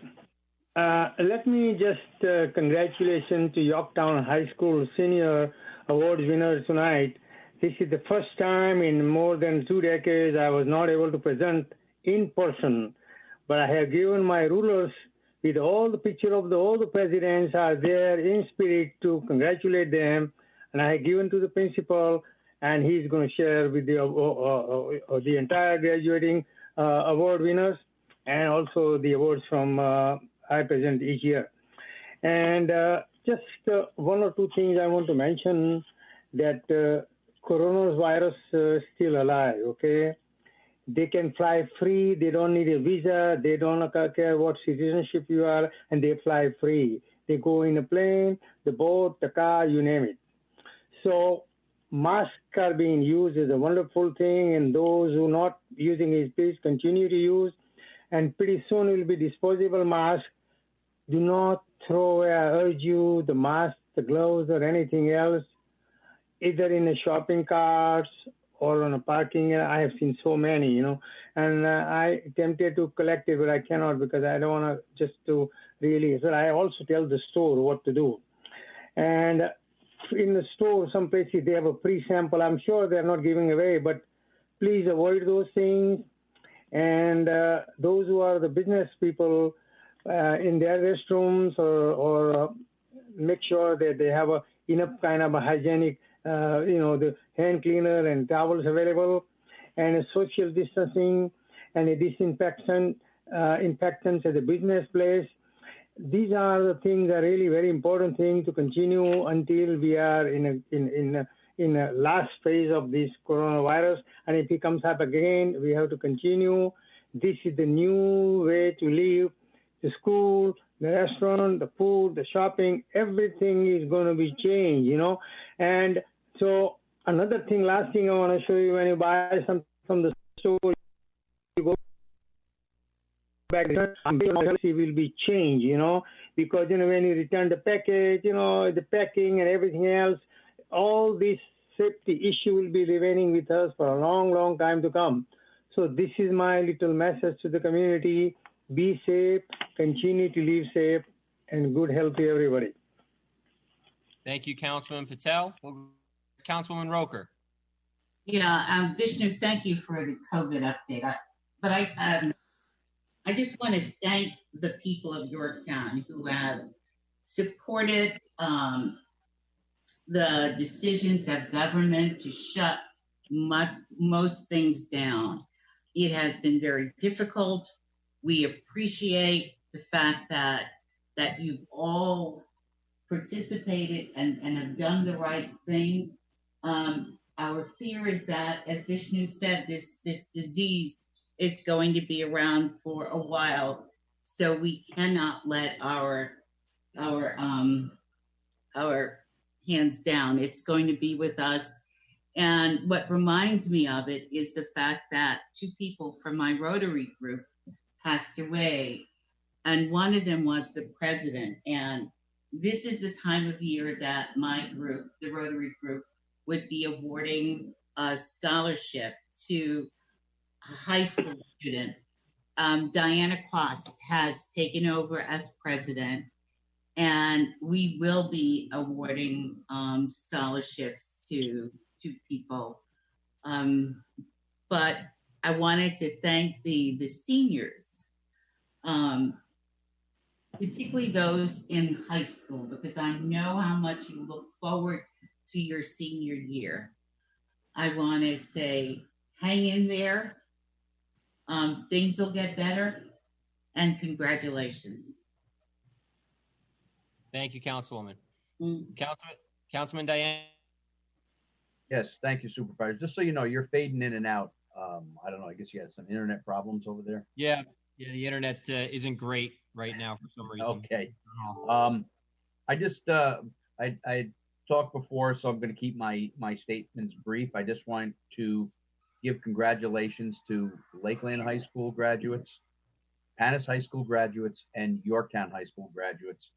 Let me just congratulations to Yorktown High School Senior Awards winner tonight. This is the first time in more than 2 decades I was not able to present in person, but I have given my rulers with all the picture of all the presidents are there in spirit to congratulate them. And I have given to the principal, and he's going to share with the entire graduating award winners and also the awards from I present each year. And just one or two things I want to mention, that coronavirus is still alive, okay? They can fly free. They don't need a visa. They don't care what citizenship you are, and they fly free. They go in a plane, the boat, the car, you name it. So masks are being used as a wonderful thing, and those who are not using it, please continue to use. And pretty soon it will be disposable masks. Do not throw away, I urge you, the mask, the gloves, or anything else, either in the shopping carts or on a parking. I have seen so many, you know, and I tempted to collect it, but I cannot because I don't want to just to really. So I also tell the store what to do. And in the store, some places they have a pre-sample. I'm sure they're not giving away, but please avoid those things. And those who are the business people, in their restrooms or make sure that they have enough kind of a hygienic, the hand cleaner and towels available, and a social distancing and a disinfectant, infectants at the business place. These are the things that are really very important things to continue until we are in a last phase of this coronavirus. And if it comes up again, we have to continue. This is the new way to live. The school, the restaurant, the food, the shopping, everything is going to be changed, you know. And so another thing, last thing I want to show you, when you buy something from the store, you go back, the policy will be changed, you know, because, you know, when you return the package, you know, the packing and everything else, all this safety issue will be remaining with us for a long, long time to come. So this is my little message to the community. Be safe, continue to live safe, and good health to everybody. Thank you, Councilman Patel. Councilwoman Roker. Yeah, Vishnu, thank you for the COVID update. I just want to thank the people of Yorktown who have supported the decisions of government to shut most things down. It has been very difficult. We appreciate the fact that you've all participated and have done the right thing. Our fear is that, as Vishnu said, this disease is going to be around for a while, so we cannot let our hands down. It's going to be with us. And what reminds me of it is the fact that two people from my Rotary group passed away, and one of them was the president. And this is the time of year that my group, the Rotary group, would be awarding a scholarship to a high school student. Diana Quast has taken over as president, and we will be awarding scholarships to people. But I wanted to thank the seniors, particularly those in high school, because I know how much you look forward to your senior year. I want to say, hang in there. Things will get better, and congratulations. Thank you, Councilwoman. Councilman Diane. Yes, thank you, Supervisor. Just so you know, you're fading in and out. I don't know. I guess you had some internet problems over there. Yeah, the internet isn't great right now for some reason. Okay. I talked before, so I'm going to keep my statements brief. I just want to give congratulations to Lakeland High School graduates, Panis High School graduates, and Yorktown High School graduates.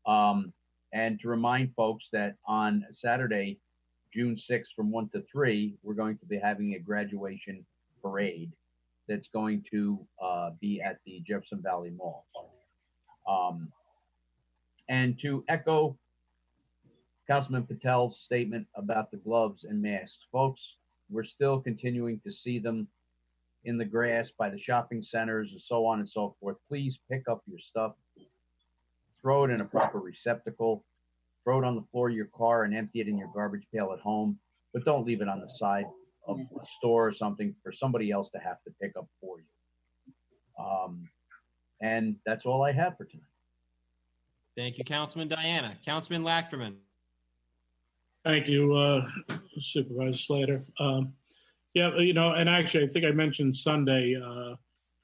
And to remind folks that on Saturday, June 6th from 1 to 3, we're going to be having a graduation parade that's going to be at the Jefferson Valley Mall. And to echo Councilman Patel's statement about the gloves and masks, folks, we're still continuing to see them in the grass by the shopping centers and so on and so forth. Please pick up your stuff. throw it in a proper receptacle, throw it on the floor of your car and empty it in your garbage pail at home, but don't leave it on the side of a store or something for somebody else to have to pick up for you. And that's all I have for tonight. Thank you, Councilman Diana. Councilman Lachterman. Thank you, Supervisor Slater. Yeah, you know, and actually, I think I mentioned Sunday,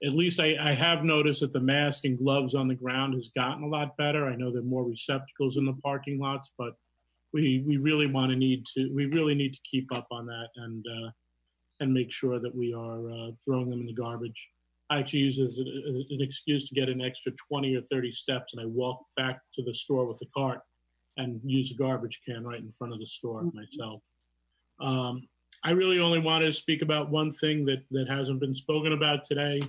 at least I have noticed that the mask and gloves on the ground has gotten a lot better. I know there are more receptacles in the parking lots, but we really need to keep up on that and make sure that we are throwing them in the garbage. I actually use it as an excuse to get an extra 20 or 30 steps, and I walk back to the store with the cart and use a garbage can right in front of the store myself. I really only wanted to speak about one thing that hasn't been spoken about today.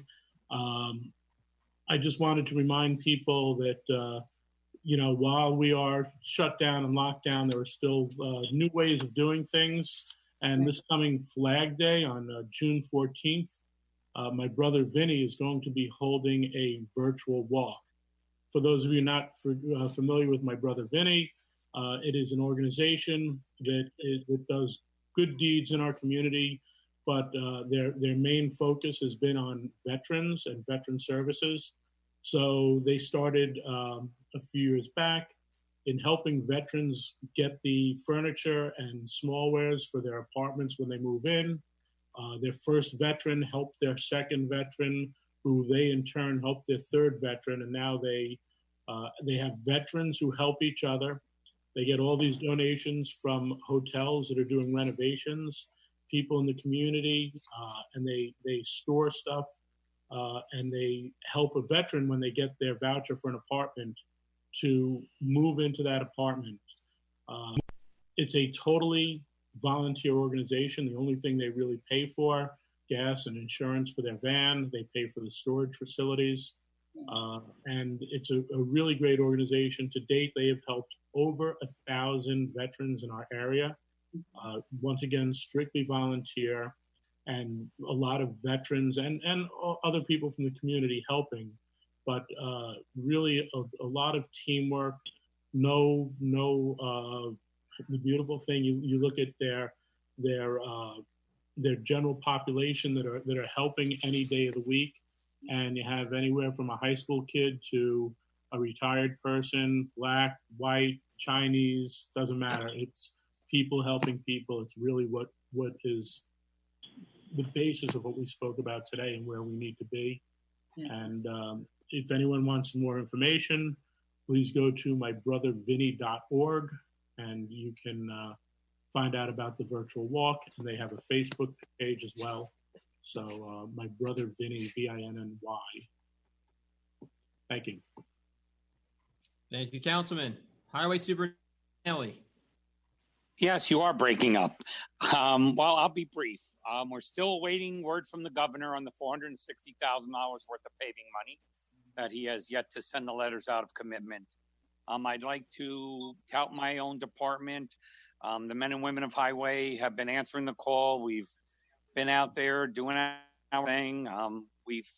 I just wanted to remind people that, you know, while we are shut down and locked down, there are still new ways of doing things. And this coming Flag Day on June 14th, my brother Vinny is going to be holding a virtual walk. For those of you not familiar with my brother Vinny, it is an organization that does good deeds in our community, but their main focus has been on veterans and veteran services. So they started a few years back in helping veterans get the furniture and smallwares for their apartments when they move in. Their first veteran helped their second veteran, who they in turn helped their third veteran, and now they have veterans who help each other. They get all these donations from hotels that are doing renovations, people in the community, and they store stuff, and they help a veteran when they get their voucher for an apartment to move into that apartment. It's a totally volunteer organization. The only thing they really pay for, gas and insurance for their van. They pay for the storage facilities. And it's a really great organization. To date, they have helped over 1,000 veterans in our area. Once again, strictly volunteer, and a lot of veterans and other people from the community helping, but really a lot of teamwork. The beautiful thing, you look at their general population that are helping any day of the week, and you have anywhere from a high school kid to a retired person, black, white, Chinese, doesn't matter. It's people helping people. It's really what is the basis of what we spoke about today and where we need to be. Yeah. And if anyone wants more information, please go to mybrothervinny.org and you can find out about the virtual walk. And they have a Facebook page as well. So my brother Vinny, V-I-N-N-Y. Thank you. Thank you, Councilman. Highway Superintendent Ellie. Yes, you are breaking up. Well, I'll be brief. We're still awaiting word from the governor on the $460,000 worth of paving money that he has yet to send the letters out of commitment. I'd like to tout my own department. The men and women of Highway have been answering the call. We've been out there doing our thing. We've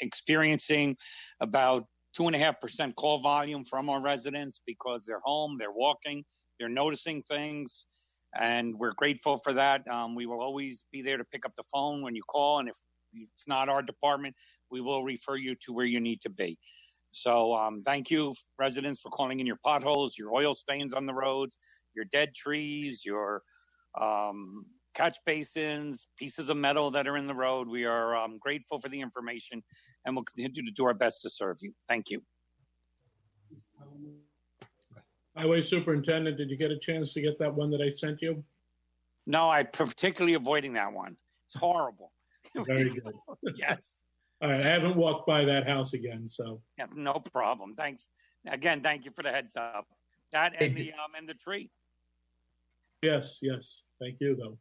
experiencing about 2.5% call volume from our residents because they're home, they're walking, they're noticing things, and we're grateful for that. We will always be there to pick up the phone when you call, and if it's not our department, we will refer you to where you need to be. So thank you, residents, for calling in your potholes, your oil stains on the roads, your dead trees, your catch basins, pieces of metal that are in the road. We are grateful for the information, and we'll continue to do our best to serve you. Thank you. Highway Superintendent, did you get a chance to get that one that I sent you? No, I'm particularly avoiding that one. It's horrible. Very good. Yes. All right, I haven't walked by that house again, so. Yeah, no problem. Thanks. Again, thank you for the heads up. That and the tree. Yes. Thank you, though.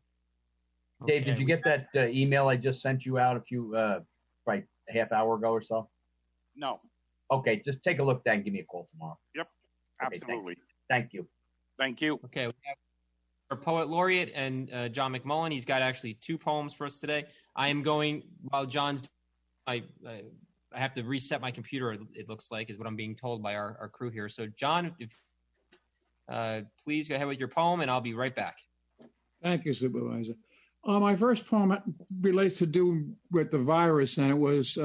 Dave, did you get that email I just sent you out right a half hour ago or so? No. Okay, just take a look at that and give me a call tomorrow. Yep, absolutely. Okay, thank you. Thank you. Okay, we have our poet laureate and John McMullen. He's got actually 2 poems for us today. I am going, while John's, I I have to reset my computer, it looks like, is what I'm being told by our crew here. So, John, if please go ahead with your poem, and I'll be right back. Thank you, Supervisor. My first poem relates to do with the virus, and it was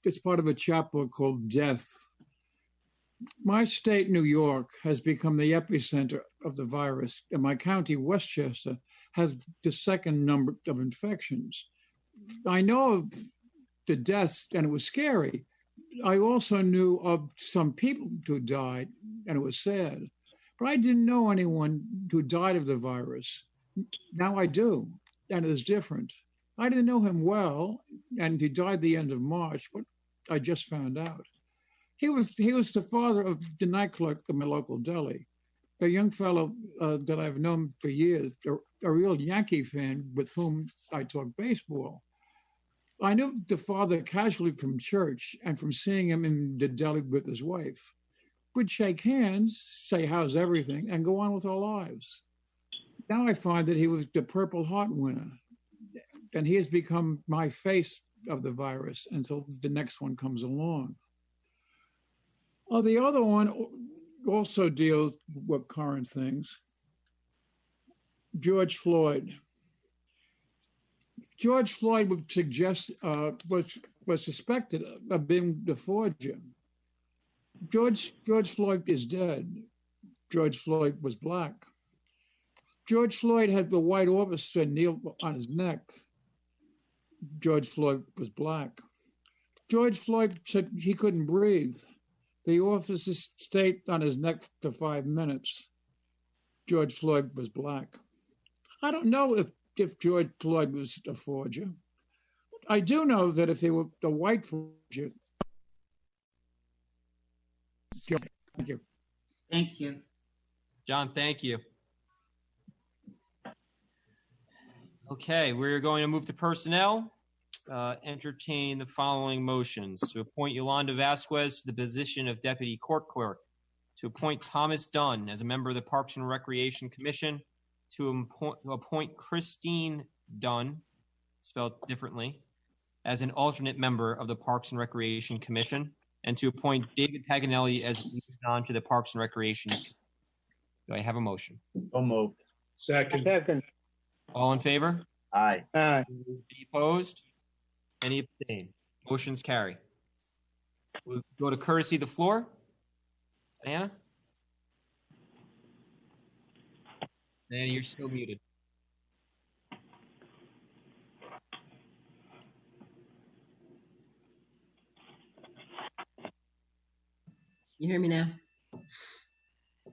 it's part of a chapbook called Death. My state, New York, has become the epicenter of the virus, and my county, Westchester, has the second number of infections. I know of the deaths, and it was scary. I also knew of some people who died, and it was sad. But I didn't know anyone who died of the virus. Now I do, and it's different. I didn't know him well, and he died the end of March, but I just found out. He was the father of the night clerk of my local deli, a young fellow that I've known for years, a real Yankee fan with whom I talk baseball. I knew the father casually from church and from seeing him in the deli with his wife. We'd shake hands, say, how's everything, and go on with our lives. Now I find that he was the Purple Heart winner, and he has become my face of the virus until the next one comes along. The other one also deals with current things. George Floyd. George Floyd would suggest was suspected of being the forger. George Floyd is dead. George Floyd was black. George Floyd had the white officer kneel on his neck. George Floyd was black. George Floyd said he couldn't breathe. The officer stayed on his neck for 5 minutes. George Floyd was black. I don't know if George Floyd was a forger. I do know that if he were the white forger. Thank you. Thank you. John, thank you. Okay, we're going to move to personnel. Entertain the following motions: to appoint Yolanda Vasquez to the position of Deputy Court Clerk, to appoint Thomas Dunn as a member of the Parks and Recreation Commission, to appoint Christine Dunn, spelled differently, as an alternate member of the Parks and Recreation Commission, and to appoint David Paganelli as liaison to the Parks and Recreation Commission. Do I have a motion? So moved. Second. All in favor? Aye. Aye. Any opposed? Any abstain? Motion's carry. We'll go to courtesy of the floor. Diana? Diana, you're still muted. You hear me now?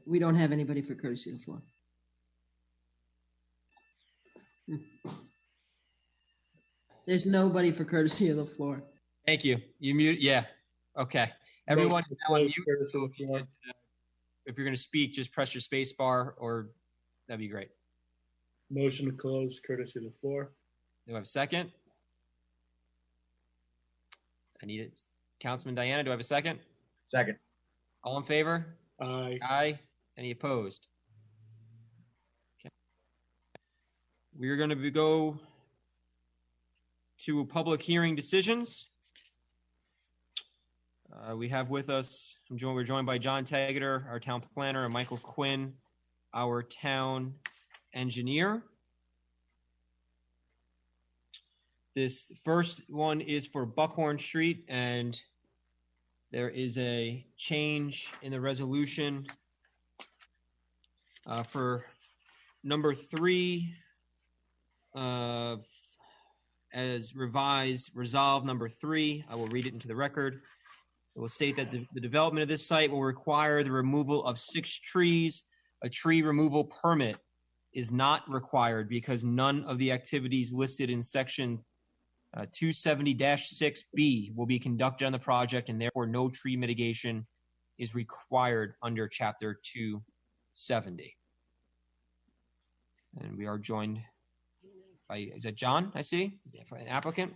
We don't have anybody for courtesy of the floor. There's nobody for courtesy of the floor. Thank you. You mute. Yeah. Okay. Everyone is now on mute. So if you're going to speak, just press your space bar, or that'd be great. Motion to close, courtesy of the floor. Do I have a second? I need it. Councilman Diana, do I have a second? Second. All in favor? Aye. Aye. Any opposed? Okay. We're going to go to public hearing decisions. We have with us, we're joined by John Tegeter, our town planner, and Michael Quinn, our town engineer. This first one is for Buckhorn Street, and there is a change in the resolution for number 3 as revised, resolve number 3. I will read it into the record. It will state that the development of this site will require the removal of 6 trees. A tree removal permit is not required because none of the activities listed in section 270-6B will be conducted on the project, and therefore no tree mitigation is required under chapter 270. And we are joined by, is that John? I see, an applicant.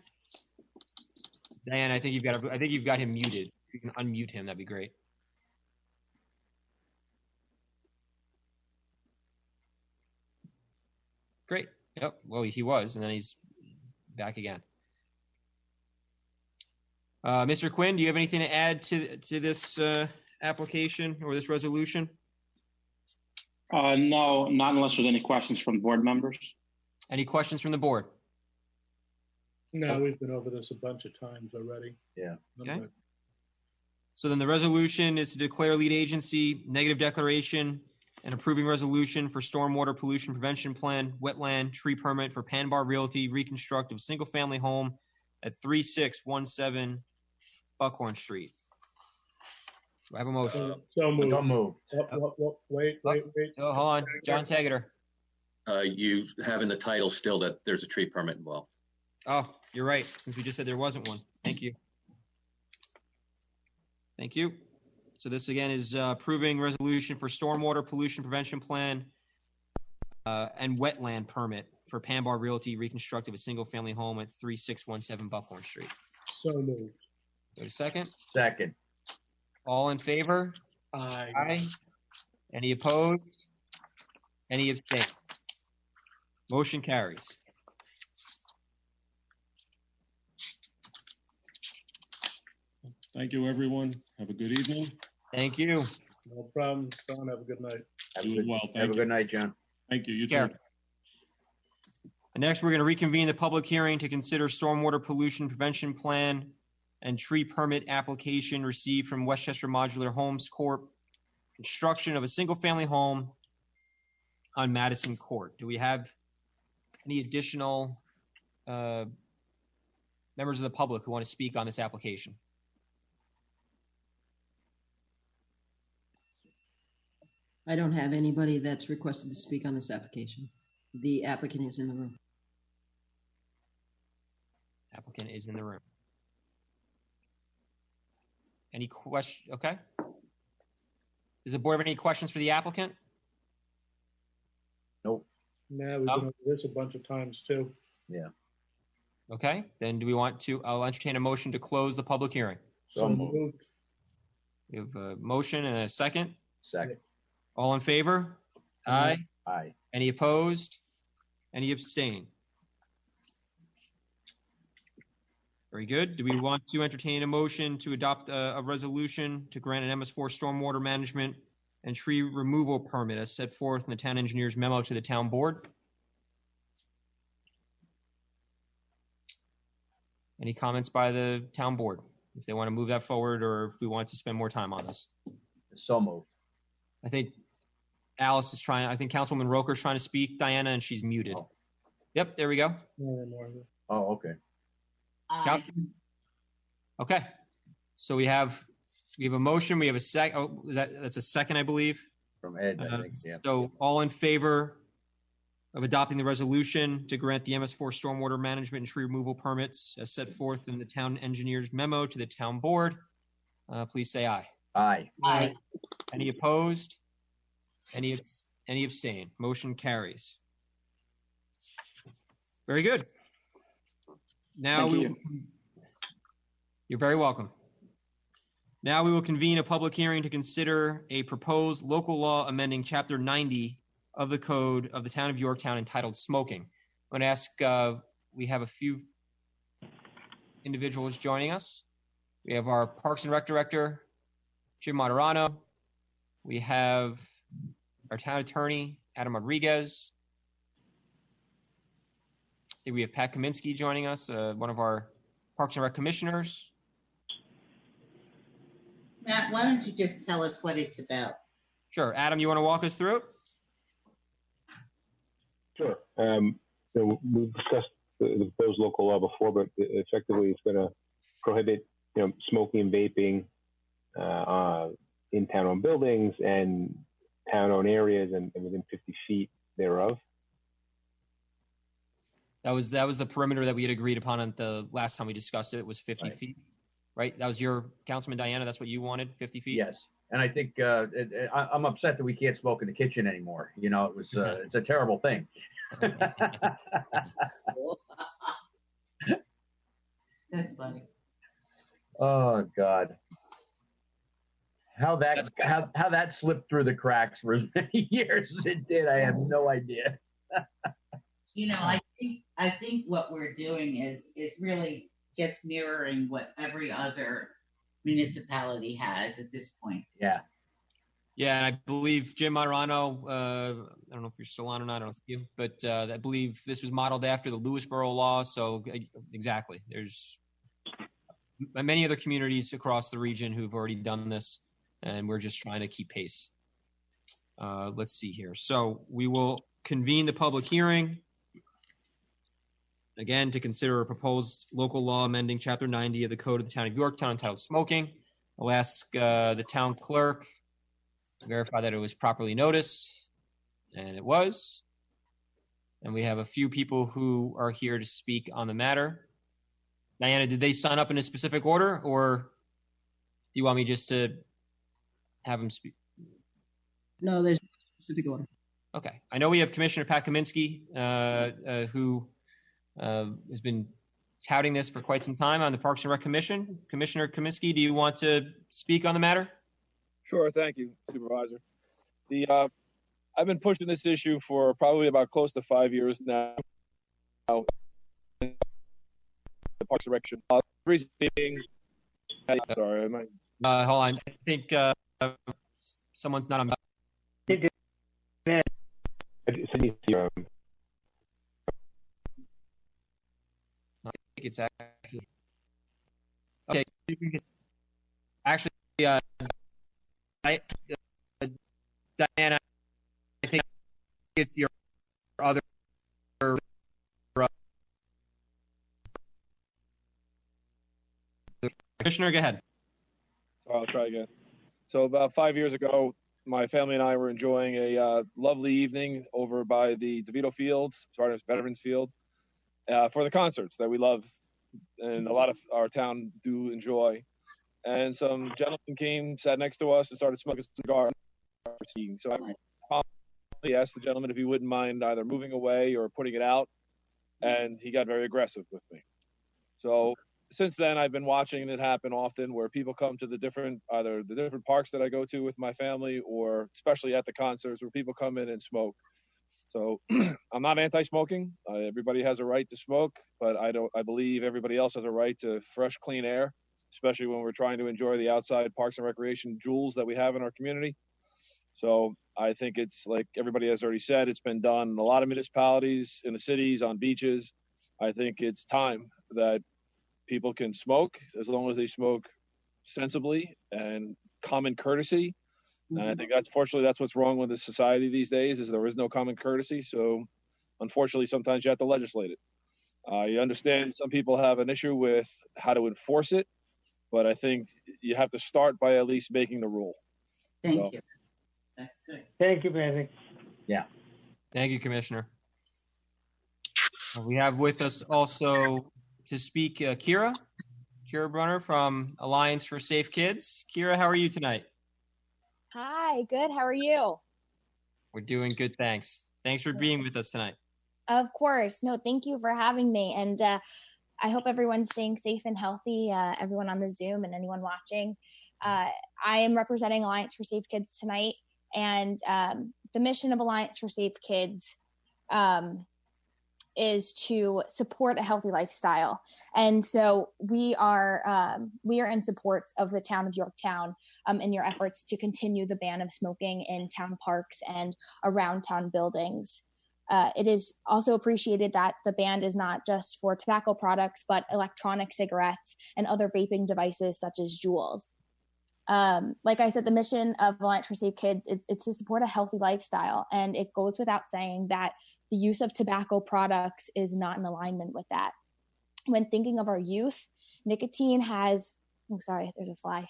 Dan, I think you've got him muted. If you can unmute him, that'd be great. Great. Yep. Well, he was, and then he's back again. Mr. Quinn, do you have anything to add to this application or this resolution? No, not unless there's any questions from board members. Any questions from the board? No, we've been over this a bunch of times already. Yeah. Okay. So then the resolution is to declare lead agency, negative declaration, and approving resolution for stormwater pollution prevention plan, wetland tree permit for Panbar Realty reconstruct of single-family home at 3617 Buckhorn Street. Do I have a motion? So moved. Don't move. Wait. Oh, hold on, John Tegater. You have in the title still that there's a tree permit involved. Oh, you're right, since we just said there wasn't one. Thank you. Thank you. So this again is approving resolution for stormwater pollution prevention plan and wetland permit for Panbar Realty reconstruct of a single-family home at 3617 Buckhorn Street. So moved. Wait a second. Second. All in favor? Aye. Any opposed? Any abstain? Motion carries. Thank you, everyone. Have a good evening. Thank you. No problem. Don, have a good night. You as well. Have Thank a you. good night, John. Thank you. You Care. too. And next, we're going to reconvene the public hearing to consider stormwater pollution prevention plan and tree permit application received from Westchester Modular Homes Corp. Construction of a single-family home on Madison Court. Do we have any additional members of the public who want to speak on this application? I don't have anybody that's requested to speak on this application. The applicant is in the room. Applicant is in the room. Any question? Okay. Does the board have any questions for the applicant? Nope. No, we've been over this a bunch of times too. Yeah. Okay, then do we want to, I'll entertain a motion to close the public hearing. So moved. We have a motion and a second. Second. All in favor? Aye. Aye. Any opposed? Any abstain? Very good. Do we want to entertain a motion to adopt a resolution to grant an MS4 stormwater management and tree removal permit as set forth in the town engineer's memo to the town board? Any comments by the town board? If they want to move that forward or if we want to spend more time on this? So moved. I think Alice is trying, I think Councilwoman Roker is trying to speak, Diana, and she's muted. Oh. Yep, there we go. Oh, okay. Okay. So we have a motion, we have a sec, oh, that's a second, I believe. From Ed, I think, yeah. So all in favor of adopting the resolution to grant the MS4 stormwater management and tree removal permits as set forth in the town engineer's memo to the town board, please say aye. Aye. Aye. Any opposed? Any abstain? Motion carries. Very good. Now you're very welcome. Now we will convene a public hearing to consider a proposed local law amending Chapter 90 of the Code of the Town of Yorktown entitled Smoking. I'm going to ask, we have a few individuals joining us. We have our Parks and Rec Director, Jim Moderano. We have our Town Attorney, Adam Rodriguez. I think we have Pat Kaminsky joining us, one of our Parks and Rec Commissioners. Matt, why don't you just tell us what it's about? Sure. Adam, you want to walk us through it? Sure. We've discussed the proposed local law before, but effectively it's going to prohibit, smoking and vaping in town-owned buildings and town-owned areas and within 50 feet thereof. That was the perimeter that we had agreed upon on the last time we discussed it. It was 50 feet, right? That was your Councilman Diana. That's what you wanted, 50 feet? Yes. And I think I'm upset that we can't smoke in the kitchen anymore. It was it's a terrible thing. That's funny. Oh God. How that slipped through the cracks for as many years as it did, I have no idea. I think what we're doing is really just mirroring what every other municipality has at this point. Yeah. Yeah, and I believe Jim Marano, I don't know if you're still on or not, I don't see you, but I believe this was modeled after the Lewisboro law. So exactly, there's many other communities across the region who've already done this, and we're just trying to keep pace. Let's see here. So we will convene the public hearing. Again, to consider a proposed local law amending Chapter 90 of the Code of the Town of Yorktown entitled Smoking. I'll ask the town clerk to verify that it was properly noticed, and it was. And we have a few people who are here to speak on the matter. Diana, did they sign up in a specific order, or do you want me just to have them speak? No, there's no specific order. Okay. I know we have Commissioner Pat Kaminsky, who has been touting this for quite some time on the Parks and Rec Commission. Commissioner Kaminsky, do you want to speak on the matter? Sure, thank you, Supervisor. I've been pushing this issue for probably about close to 5 years now. The Parks and Rec. Reason being, sorry, hold on. I think someone's not on. I think it's actually okay. Actually, Diana, I think it's your other. Commissioner, go ahead. I'll try again. So about 5 years ago, my family and I were enjoying a lovely evening over by the DeVito Fields, as far as Veterans Field, for the concerts that we love and a lot of our town do enjoy. And some gentleman came, sat next to us, and started smoking a cigar. So I promptly asked the gentleman if he wouldn't mind either moving away or putting it out, and he got very aggressive with me. So since then, I've been watching it happen often, where people come to either the different parks that I go to with my family, or especially at the concerts, where people come in and smoke. So I'm not anti-smoking. Everybody has a right to smoke, but I believe everybody else has a right to fresh, clean air, especially when we're trying to enjoy the outside parks and recreation jewels that we have in our community. So I think it's like everybody has already said, it's been done in a lot of municipalities, in the cities, on beaches. I think it's time that people can smoke, as long as they smoke sensibly and common courtesy. And I think fortunately that's what's wrong with the society these days, is there is no common courtesy. So unfortunately, sometimes you have to legislate it. You understand some people have an issue with how to enforce it, but I think you have to start by at least making the rule. Thank you. That's good. Thank you, Patrick. Yeah. Thank you, Commissioner. We have with us also to speak Kira Brunner from Alliance for Safe Kids. Kira, how are you tonight? Hi, good. How are you? We're doing good, thanks. Thanks for being with us tonight. Of course. No, thank you for having me. And I hope everyone's staying safe and healthy, everyone on the Zoom and anyone watching. I am representing Alliance for Safe Kids tonight. And the mission of Alliance for Safe Kids is to support a healthy lifestyle. And so we are in support of the town of Yorktown in your efforts to continue the ban of smoking in town parks and around town buildings. It is also appreciated that the ban is not just for tobacco products, but electronic cigarettes and other vaping devices such as Juuls. Like I said, the mission of Alliance for Safe Kids, it's to support a healthy lifestyle. And it goes without saying that the use of tobacco products is not in alignment with that. When thinking of our youth, nicotine has, there's a fly.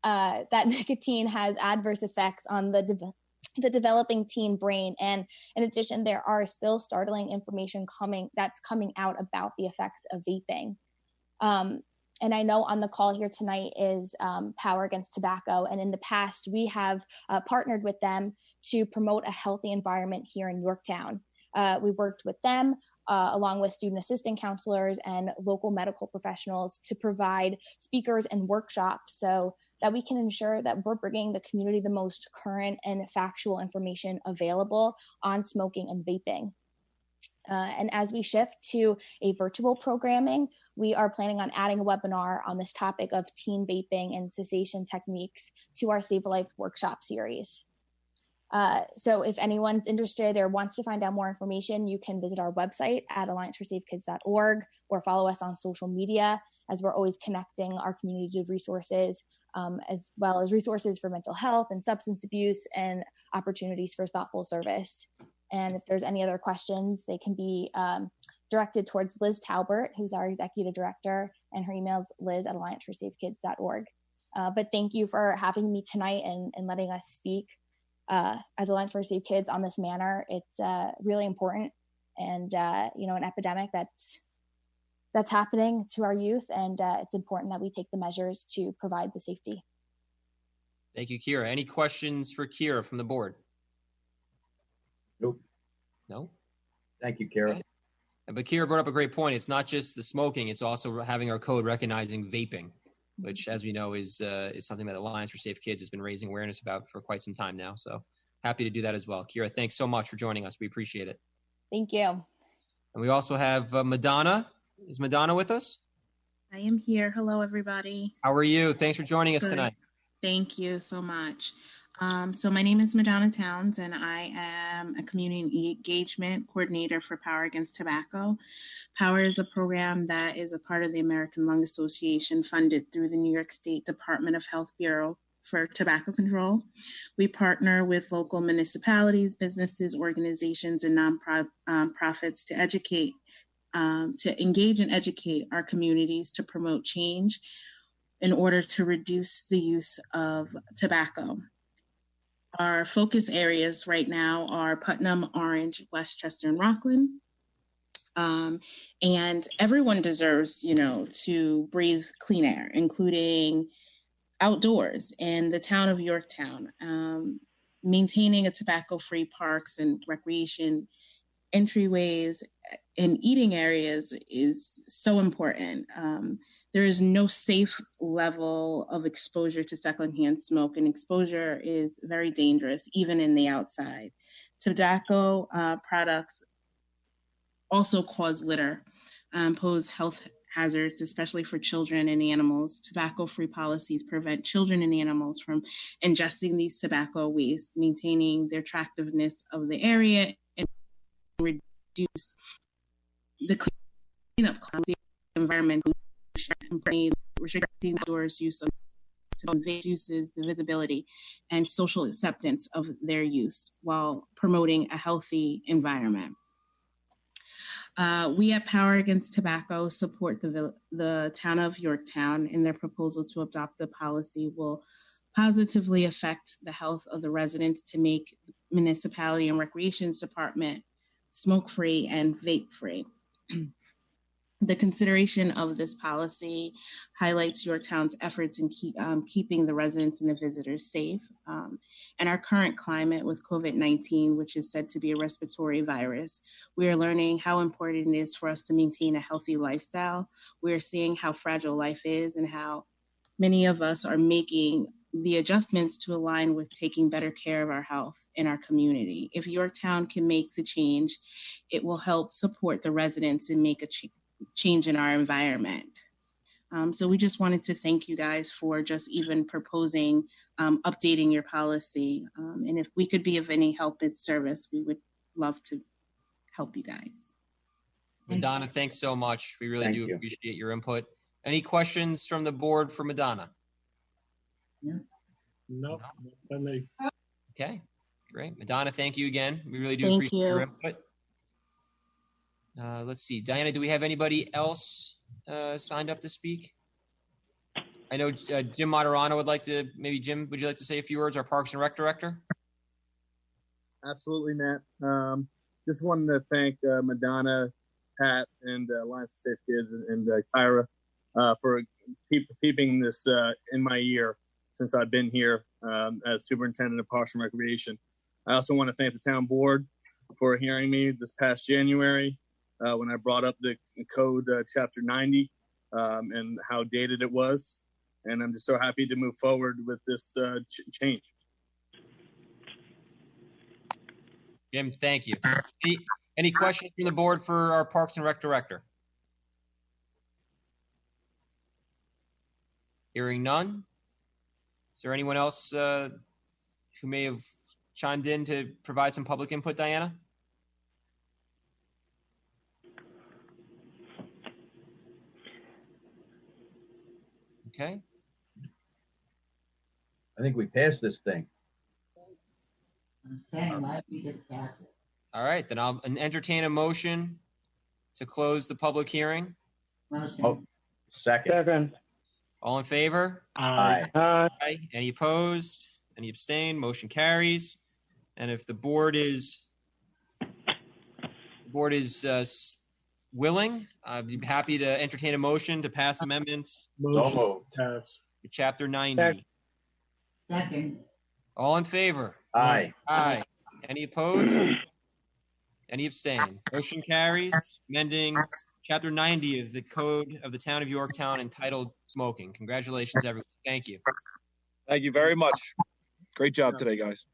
That nicotine has adverse effects on the developing teen brain. And in addition, there are still startling information coming out about the effects of vaping. And I know on the call here tonight is Power Against Tobacco. And in the past, we have partnered with them to promote a healthy environment here in Yorktown. We worked with them along with student assistant counselors and local medical professionals to provide speakers and workshops so that we can ensure that we're bringing the community the most current and factual information available on smoking and vaping. And as we shift to a virtual programming, we are planning on adding a webinar on this topic of teen vaping and cessation techniques to our Save a Life workshop series. So if anyone's interested or wants to find out more information, you can visit our website at allianceforsafekids.org or follow us on social media, as we're always connecting our community of resources, as well as resources for mental health and substance abuse and opportunities for thoughtful service. And if there's any other questions, they can be directed towards Liz Talbert, who's our executive director, and her email is liz@allianceforsafekids.org. But thank you for having me tonight and letting us speak as Alliance for Safe Kids on this manner. It's really important, and an epidemic that's happening to our youth, and it's important that we take the measures to provide the safety. Thank you, Kira. Any questions for Kira from the board? Nope. No? Thank you, Kara. Okay. But Kira brought up a great point. It's not just the smoking, it's also having our code recognizing vaping, which, as we know, is something that Alliance for Safe Kids has been raising awareness about for quite some time now. So happy to do that as well. Kira, thanks so much for joining us. We appreciate it. Thank you. And we also have Madonna. Is Madonna with us? I am here. Hello, everybody. How are you? Thanks for joining us Good. tonight. Thank you so much. So my name is Madonna Towns, and I am a community engagement coordinator for Power Against Tobacco. Power is a program that is a part of the American Lung Association, funded through the New York State Department of Health Bureau for Tobacco Control. We partner with local municipalities, businesses, organizations, and nonprofits to educate, to engage and educate our communities to promote change in order to reduce the use of tobacco. Our focus areas right now are Putnam, Orange, Westchester, and Rockland. And everyone deserves, to breathe clean air, including outdoors. And the town of Yorktown, maintaining a tobacco-free parks and recreation entryways and eating areas is so important. There is no safe level of exposure to secondhand smoke, and exposure is very dangerous, even in the outside. Tobacco products also cause litter, pose health hazards, especially for children and animals. Tobacco-free policies prevent children and animals from ingesting these tobacco wastes, maintaining the attractiveness of the area and reduce the cleanup costs, the environment, restricting outdoors use of vape uses, the visibility and social acceptance of their use while promoting a healthy environment. We at Power Against Tobacco support the town of Yorktown, and their proposal to adopt the policy will positively affect the health of the residents to make the municipality and recreations department smoke-free and vape-free. The consideration of this policy highlights Yorktown's efforts in keeping the residents and the visitors safe. And our current climate with COVID-19, which is said to be a respiratory virus, we are learning how important it is for us to maintain a healthy lifestyle. We are seeing how fragile life is and how many of us are making the adjustments to align with taking better care of our health in our community. If Yorktown can make the change, it will help support the residents and make a change in our environment. So we just wanted to thank you guys for just even proposing updating your policy. And if we could be of any help and service, we would love to help you guys. Madonna, thanks so much. We really do appreciate your input. Any questions from the board for Madonna? No. Okay, great. Madonna, thank you again. We really do Thank appreciate you. your input. Let's see. Diana, do we have anybody else signed up to speak? I know Jim Moderano would like to, maybe Jim, would you like to say a few words, our Parks and Rec Director? Absolutely, Matt. Just wanted to thank Madonna, Pat, and Alliance of Safe Kids and Kyra for keeping this in my ear since I've been here as Superintendent of Parks and Recreation. I also want to thank the town board for hearing me this past January when I brought up the code chapter 90 and how dated it was. And I'm just so happy to move forward with this change. Jim, thank you. Any questions from the board for our Parks and Rec director? Hearing none. Is there anyone else who may have chimed in to provide some public input, Diana? Okay. I think we passed this thing. I'm saying, why don't we just pass it? All right, then I'll entertain a motion to close the public hearing. Motion. Oh, second. Second. All in favor? Aye. Aye. Any opposed? Any abstain? Motion carries. And if the board is willing, I'd be happy to entertain a motion to pass amendments Motion moved. pass. to Chapter 90. Second. All in favor? Aye. Aye. Any opposed? Any abstain? Motion carries. Amending Chapter 90 of the Code of the Town of Yorktown entitled Smoking. Congratulations, everyone. Thank you. Thank you very much. Great job today, guys.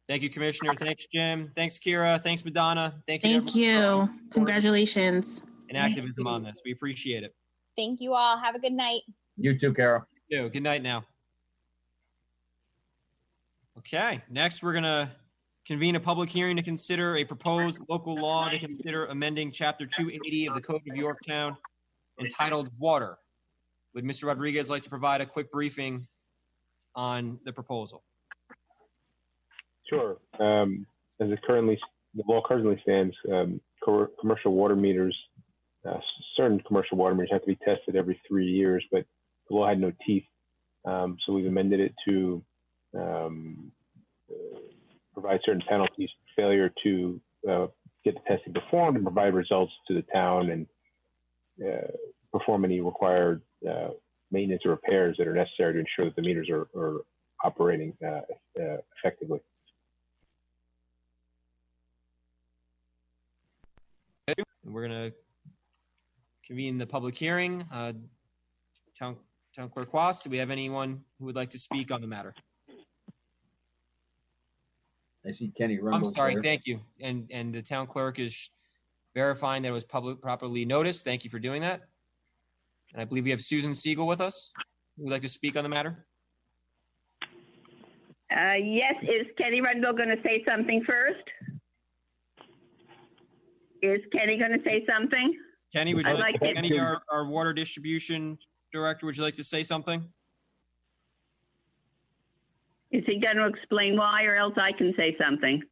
Thank you, Commissioner. Thanks, Jim. Thanks, Kira. Thanks, Madonna. Thank you. to Thank everyone you. Congratulations. and activism on this. We appreciate it. Thank you all. Have a good night. You too, Carol. Good night now. Okay, next we're going to convene a public hearing to consider a proposed local law to consider amending Chapter 280 of the Code of Yorktown entitled Water. Would Mr. Rodriguez like to provide a quick briefing on the proposal? Sure. As the law currently stands, commercial water meters, certain commercial water meters have to be tested every 3 years, but the law had no teeth. So we've amended it to provide certain penalties for failure to get the testing performed and provide results to the town and perform any required maintenance or repairs that are necessary to ensure that the meters are operating effectively. We're going to convene the public hearing. Town Clerk Quast, do we have anyone who would like to speak on the matter? I see Kenny I'm Rundle. sorry, thank you. And the town clerk is verifying that it was properly noticed. Thank you for doing that. And I believe we have Susan Siegel with us, who would like to speak on the matter. Yes, is Kenny Rundle going to say something first? Is Kenny going to say something? Kenny, would you like to- Kenny, our water distribution director, would you like to say something? Is he going to explain why, or else I can say something?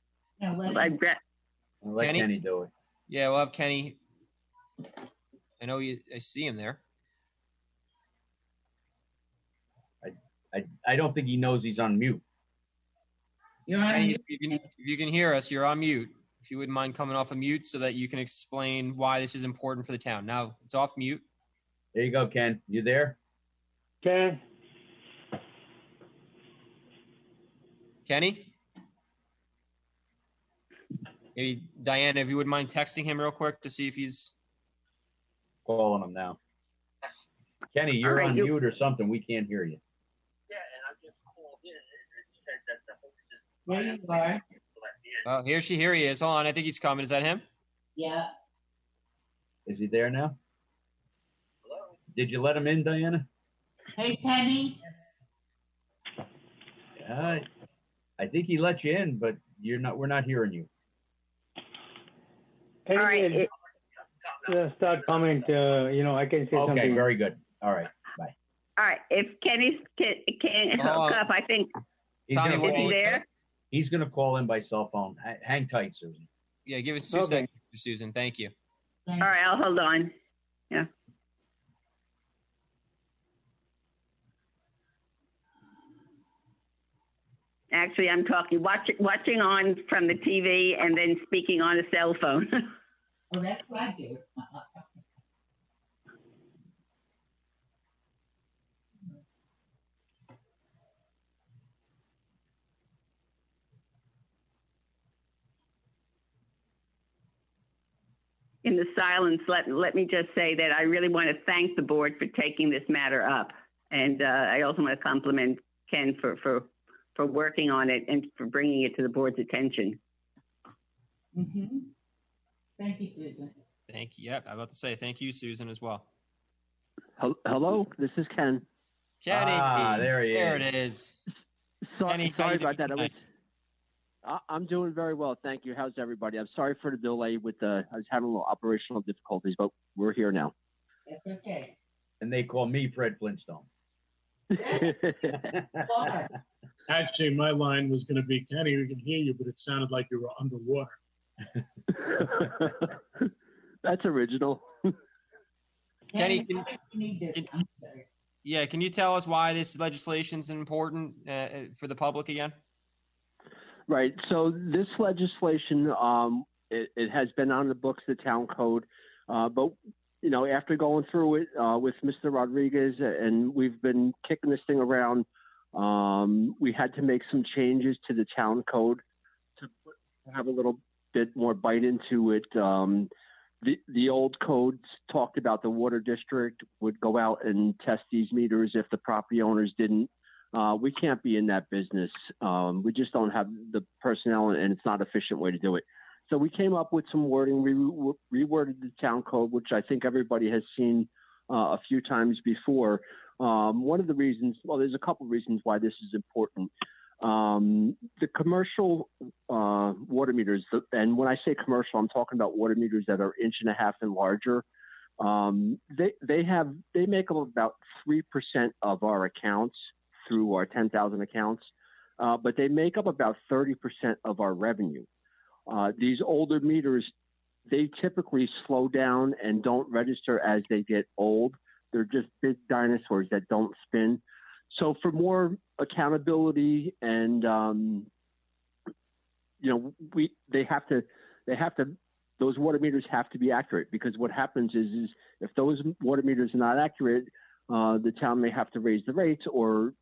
No, let I him. regret. I'll let Kenny? Kenny do it. Yeah, we'll have Kenny. I know I see him there. I don't think he knows he's on mute. You're on Kenny, mute. if you can hear us, you're on mute. If you wouldn't mind coming off of mute so that you can explain why this is important for the town. Now it's off mute. There you go, Ken. You there? Ken? Kenny? Maybe Diana, if you wouldn't mind texting him real quick to see if he's Calling him now. Kenny, you're All right, on you- mute or something. We can't hear you. There you are. Oh, here he is. Hold on, I think he's coming. Is that him? Yeah. Is he there now? Hello? Did you let him in, Diana? Hey, Penny. I think he let you in, but we're not hearing you. Can All right, you start comment? I can say Okay, something. very good. All right, bye. All right, if Kenny can hook up, I think, He's Tommy, gonna what is call he in- there? He's going to call in by cell phone. Hang tight, Susan. Yeah, give us 2 Okay. seconds, Susan. Thank you. All right, I'll hold on. Yeah. Actually, I'm watching on from the TV and then speaking on a cell phone. Oh, that's what I do. In the silence, let me just say that I really want to thank the board for taking this matter up. And I also want to compliment Ken for working on it and for bringing it to the board's attention. Mm-hmm. Thank you, Susan. Thank you. Yep, I'm about to say thank you, Susan, as well. Hello, this is Ken. Kenny, there he there is. it is. Kenny, sorry about that. tonight? I'm doing very well, thank you. How's everybody? I'm sorry for the delay with I was having a little operational difficulties, but we're here now. That's okay. And they call me Fred Flintstone. Actually, my line was going to be, Kenny, we can hear you, but it sounded like you were underwater. That's original. Kenny, you need this. I'm sorry. Yeah, can you tell us why this legislation is important for the public again? Right. So this legislation, it has been on the books, the town code, but after going through it with Mr. Rodriguez, and we've been kicking this thing around, we had to make some changes to the town code to have a little bit more bite into it. The old codes talked about the water district would go out and test these meters if the property owners didn't. We can't be in that business. We just don't have the personnel, and it's not an efficient way to do it. So we came up with some wording, reworded the town code, which I think everybody has seen a few times before. One of the reasons, well, there's a couple of reasons why this is important. The commercial water meters, and when I say commercial, I'm talking about water meters that are 1.5 inches and larger. They make up about 3% of our accounts through our 10,000 accounts, but they make up about 30% of our revenue. These older meters, they typically slow down and don't register as they get old. They're just big dinosaurs that don't spin. So for more accountability and, those water meters have to be accurate, because what happens is if those water meters are not accurate, the town may have to raise the rates, or,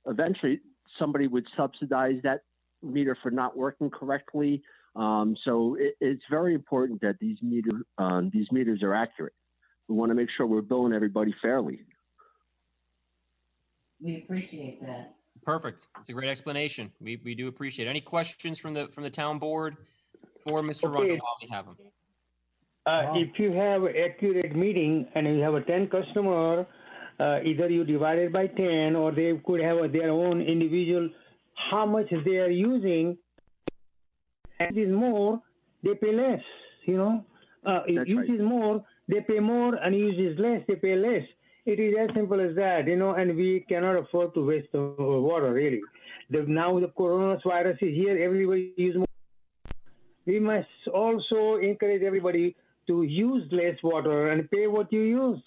eventually somebody would subsidize that meter for not working correctly. So it's very important that these meters are accurate. We want to make sure we're billing everybody fairly. We appreciate that. Perfect. It's a great explanation. We do appreciate it. Any questions from the town board for Mr. Rundle while we have him? If you have accurate meeting and you have a 10 customer, either you divide it by 10, or they could have their own individual, how much they are using. If it is more, they pay less, if use is more, they pay more, and use is less, they pay less. It is as simple as that, and we cannot afford to waste the water, really. Now the coronavirus is here, everybody use more. We must also encourage everybody to use less water and pay what you use.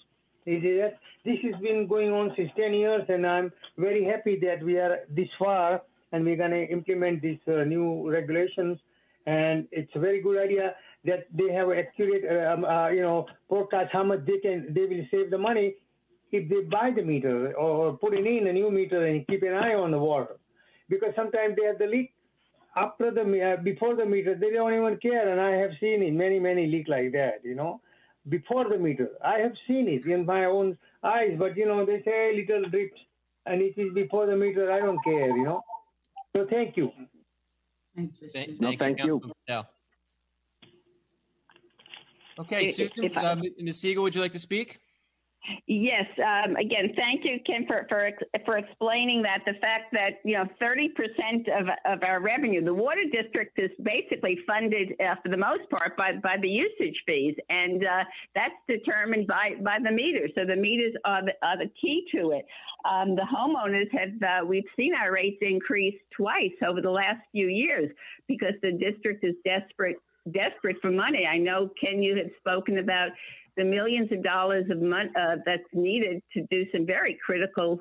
This has been going on since 10 years, and I'm very happy that we are this far, and we're going to implement these new regulations. And it's a very good idea that they have accurate, forecast how much they will save the money if they buy the meter or put in a new meter and keep an eye on the water. Because sometimes they have the leak before the meter, they don't even care. And I have seen it, many leaks like that, before the meter. I have seen it in my own eyes, but, they say little drips, and it is before the meter. I don't care, So thank you. Thanks, thank you. Okay, Susan, Ms. Siegel, would you like to speak? Yes. Again, thank you, Ken, for explaining that. The fact that 30% of our revenue, the water district is basically funded for the most part by the usage fees, and that's determined by the meters. So the meters are the key to it. The homeowners have we've seen our rates increase twice over the last few years because the district is desperate for money. I know, Ken, you have spoken about the millions of dollars of money that's needed to do some very critical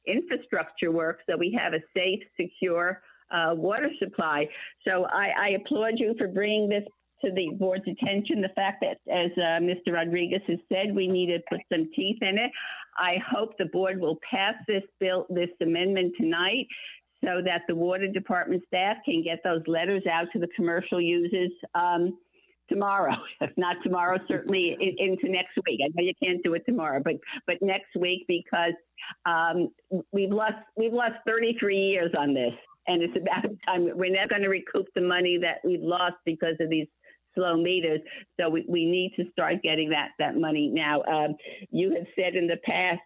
infrastructure work so we have a safe, secure water supply. So I applaud you for bringing this to the board's attention. The fact that, as Mr. Rodriguez has said, we need to put some teeth in it. I hope the board will pass this amendment tonight so that the water department staff can get those letters out to the commercial users tomorrow. If not tomorrow, certainly into next week. I know you can't do it tomorrow, but next week, because we've lost 33 years on this, and it's about time. We're not going to recoup the money that we've lost because of these slow meters. So we need to start getting that money now. You have said in the past,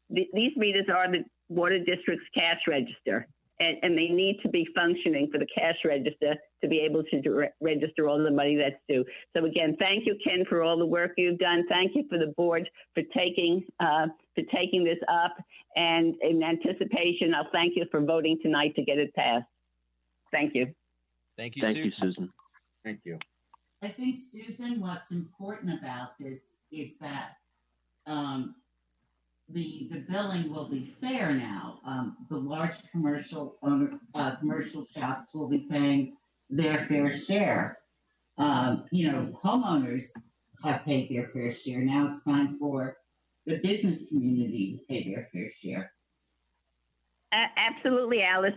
these meters are the water district's cash register, and they need to be functioning for the cash register to be able to register all the money that's due. So again, thank you, Ken, for all the work you've done. Thank you for the board for taking this up. And in anticipation, I'll thank you for voting tonight to get it passed. Thank you. Thank you, Thank Susan. you, Susan. Thank you. I think, Susan, what's important about this is that the billing will be fair now. The large commercial shops will be paying their fair share. Homeowners have paid their fair share. Now it's time for the business community to pay their fair share. Absolutely, Alice.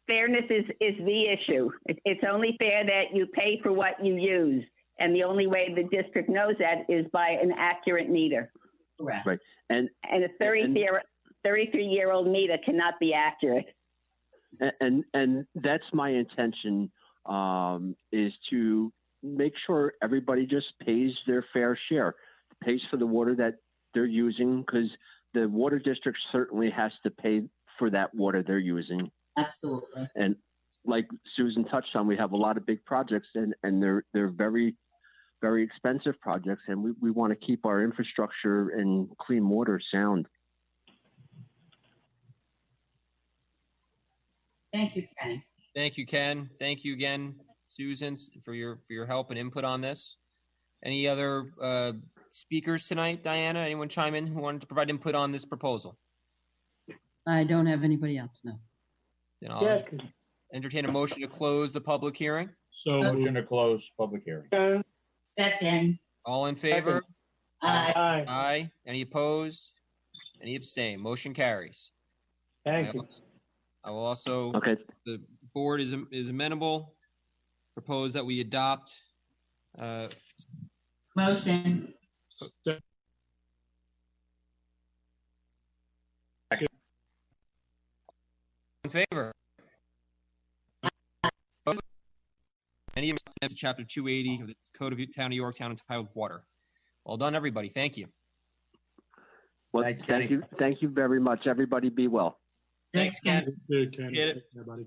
Fairness is the issue. It's only fair that you pay for what you use. And the only way the district knows that is by an accurate meter. Correct. Right. And a 33-year-old meter cannot be accurate. And that's my intention, is to make sure everybody just pays their fair share, pays for the water that they're using, because the water district certainly has to pay for that water they're using. Absolutely. And like Susan touched on, we have a lot of big projects, and they're very, very expensive projects, and we want to keep our infrastructure and clean water sound. Thank you, Kenny. Thank you, Ken. Thank you again, Susan, for your help and input on this. Any other speakers tonight, Diana? Anyone chime in who wanted to provide input on this proposal? I don't have anybody else, no. Then I'll entertain a motion to close the public hearing. So Motion to close public hearing. Second. All in favor? Aye. Aye. Any opposed? Any abstain? Motion carries. Thank you. I will also, Okay. the board is amenable, propose that we adopt. Motion. In favor? Any amendments to Chapter 280 of the Code of Town of Yorktown entitled Water? Well done, everybody. Thank you. Well, Thanks, thank Kenny. you. Thank you very much. Everybody be well. Thanks, Ken. Get it. All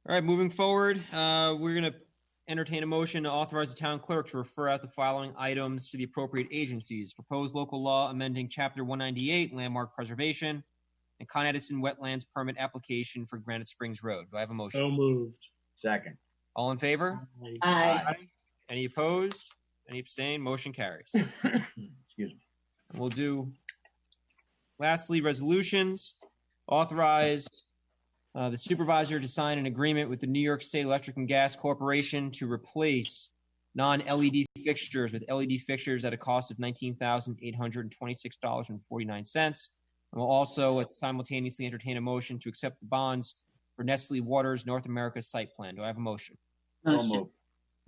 right, moving forward, we're going to entertain a motion to authorize the town clerk to refer out the following items to the appropriate agencies. Proposed local law amending Chapter 198, Landmark Preservation, and Con Edison Wetlands Permit Application for Granite Springs Road. Do I have a motion? So moved. Second. All in favor? Aye. Any opposed? Any abstain? Motion carries. Excuse me. We'll do, lastly, resolutions. Authorize the supervisor to sign an agreement with the New York State Electric and Gas Corporation to replace non-LED fixtures with LED fixtures at a cost of $19,826.49. And we'll also simultaneously entertain a motion to accept the bonds for Nestle Waters North America site plan. Do I have a motion? Motion. So moved.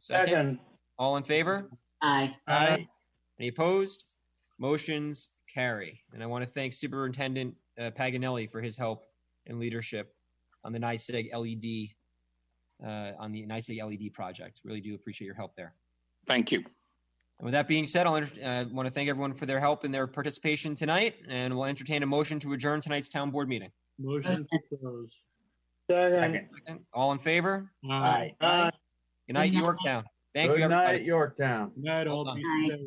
Second. All in favor? Aye. Aye. Any opposed? Motions carry. And I want to thank Superintendent Paganelli for his help and leadership on the NYSEG LED project. Really do appreciate your help there. Thank you. And with that being said, I want to thank everyone for their help and their participation tonight, and we'll entertain a motion to adjourn tonight's town board meeting. Motion to close. Second. All in favor? Aye. Good night, Yorktown. Thank you, Good everybody. night, Yorktown. Good night, all. Well done. Be safe.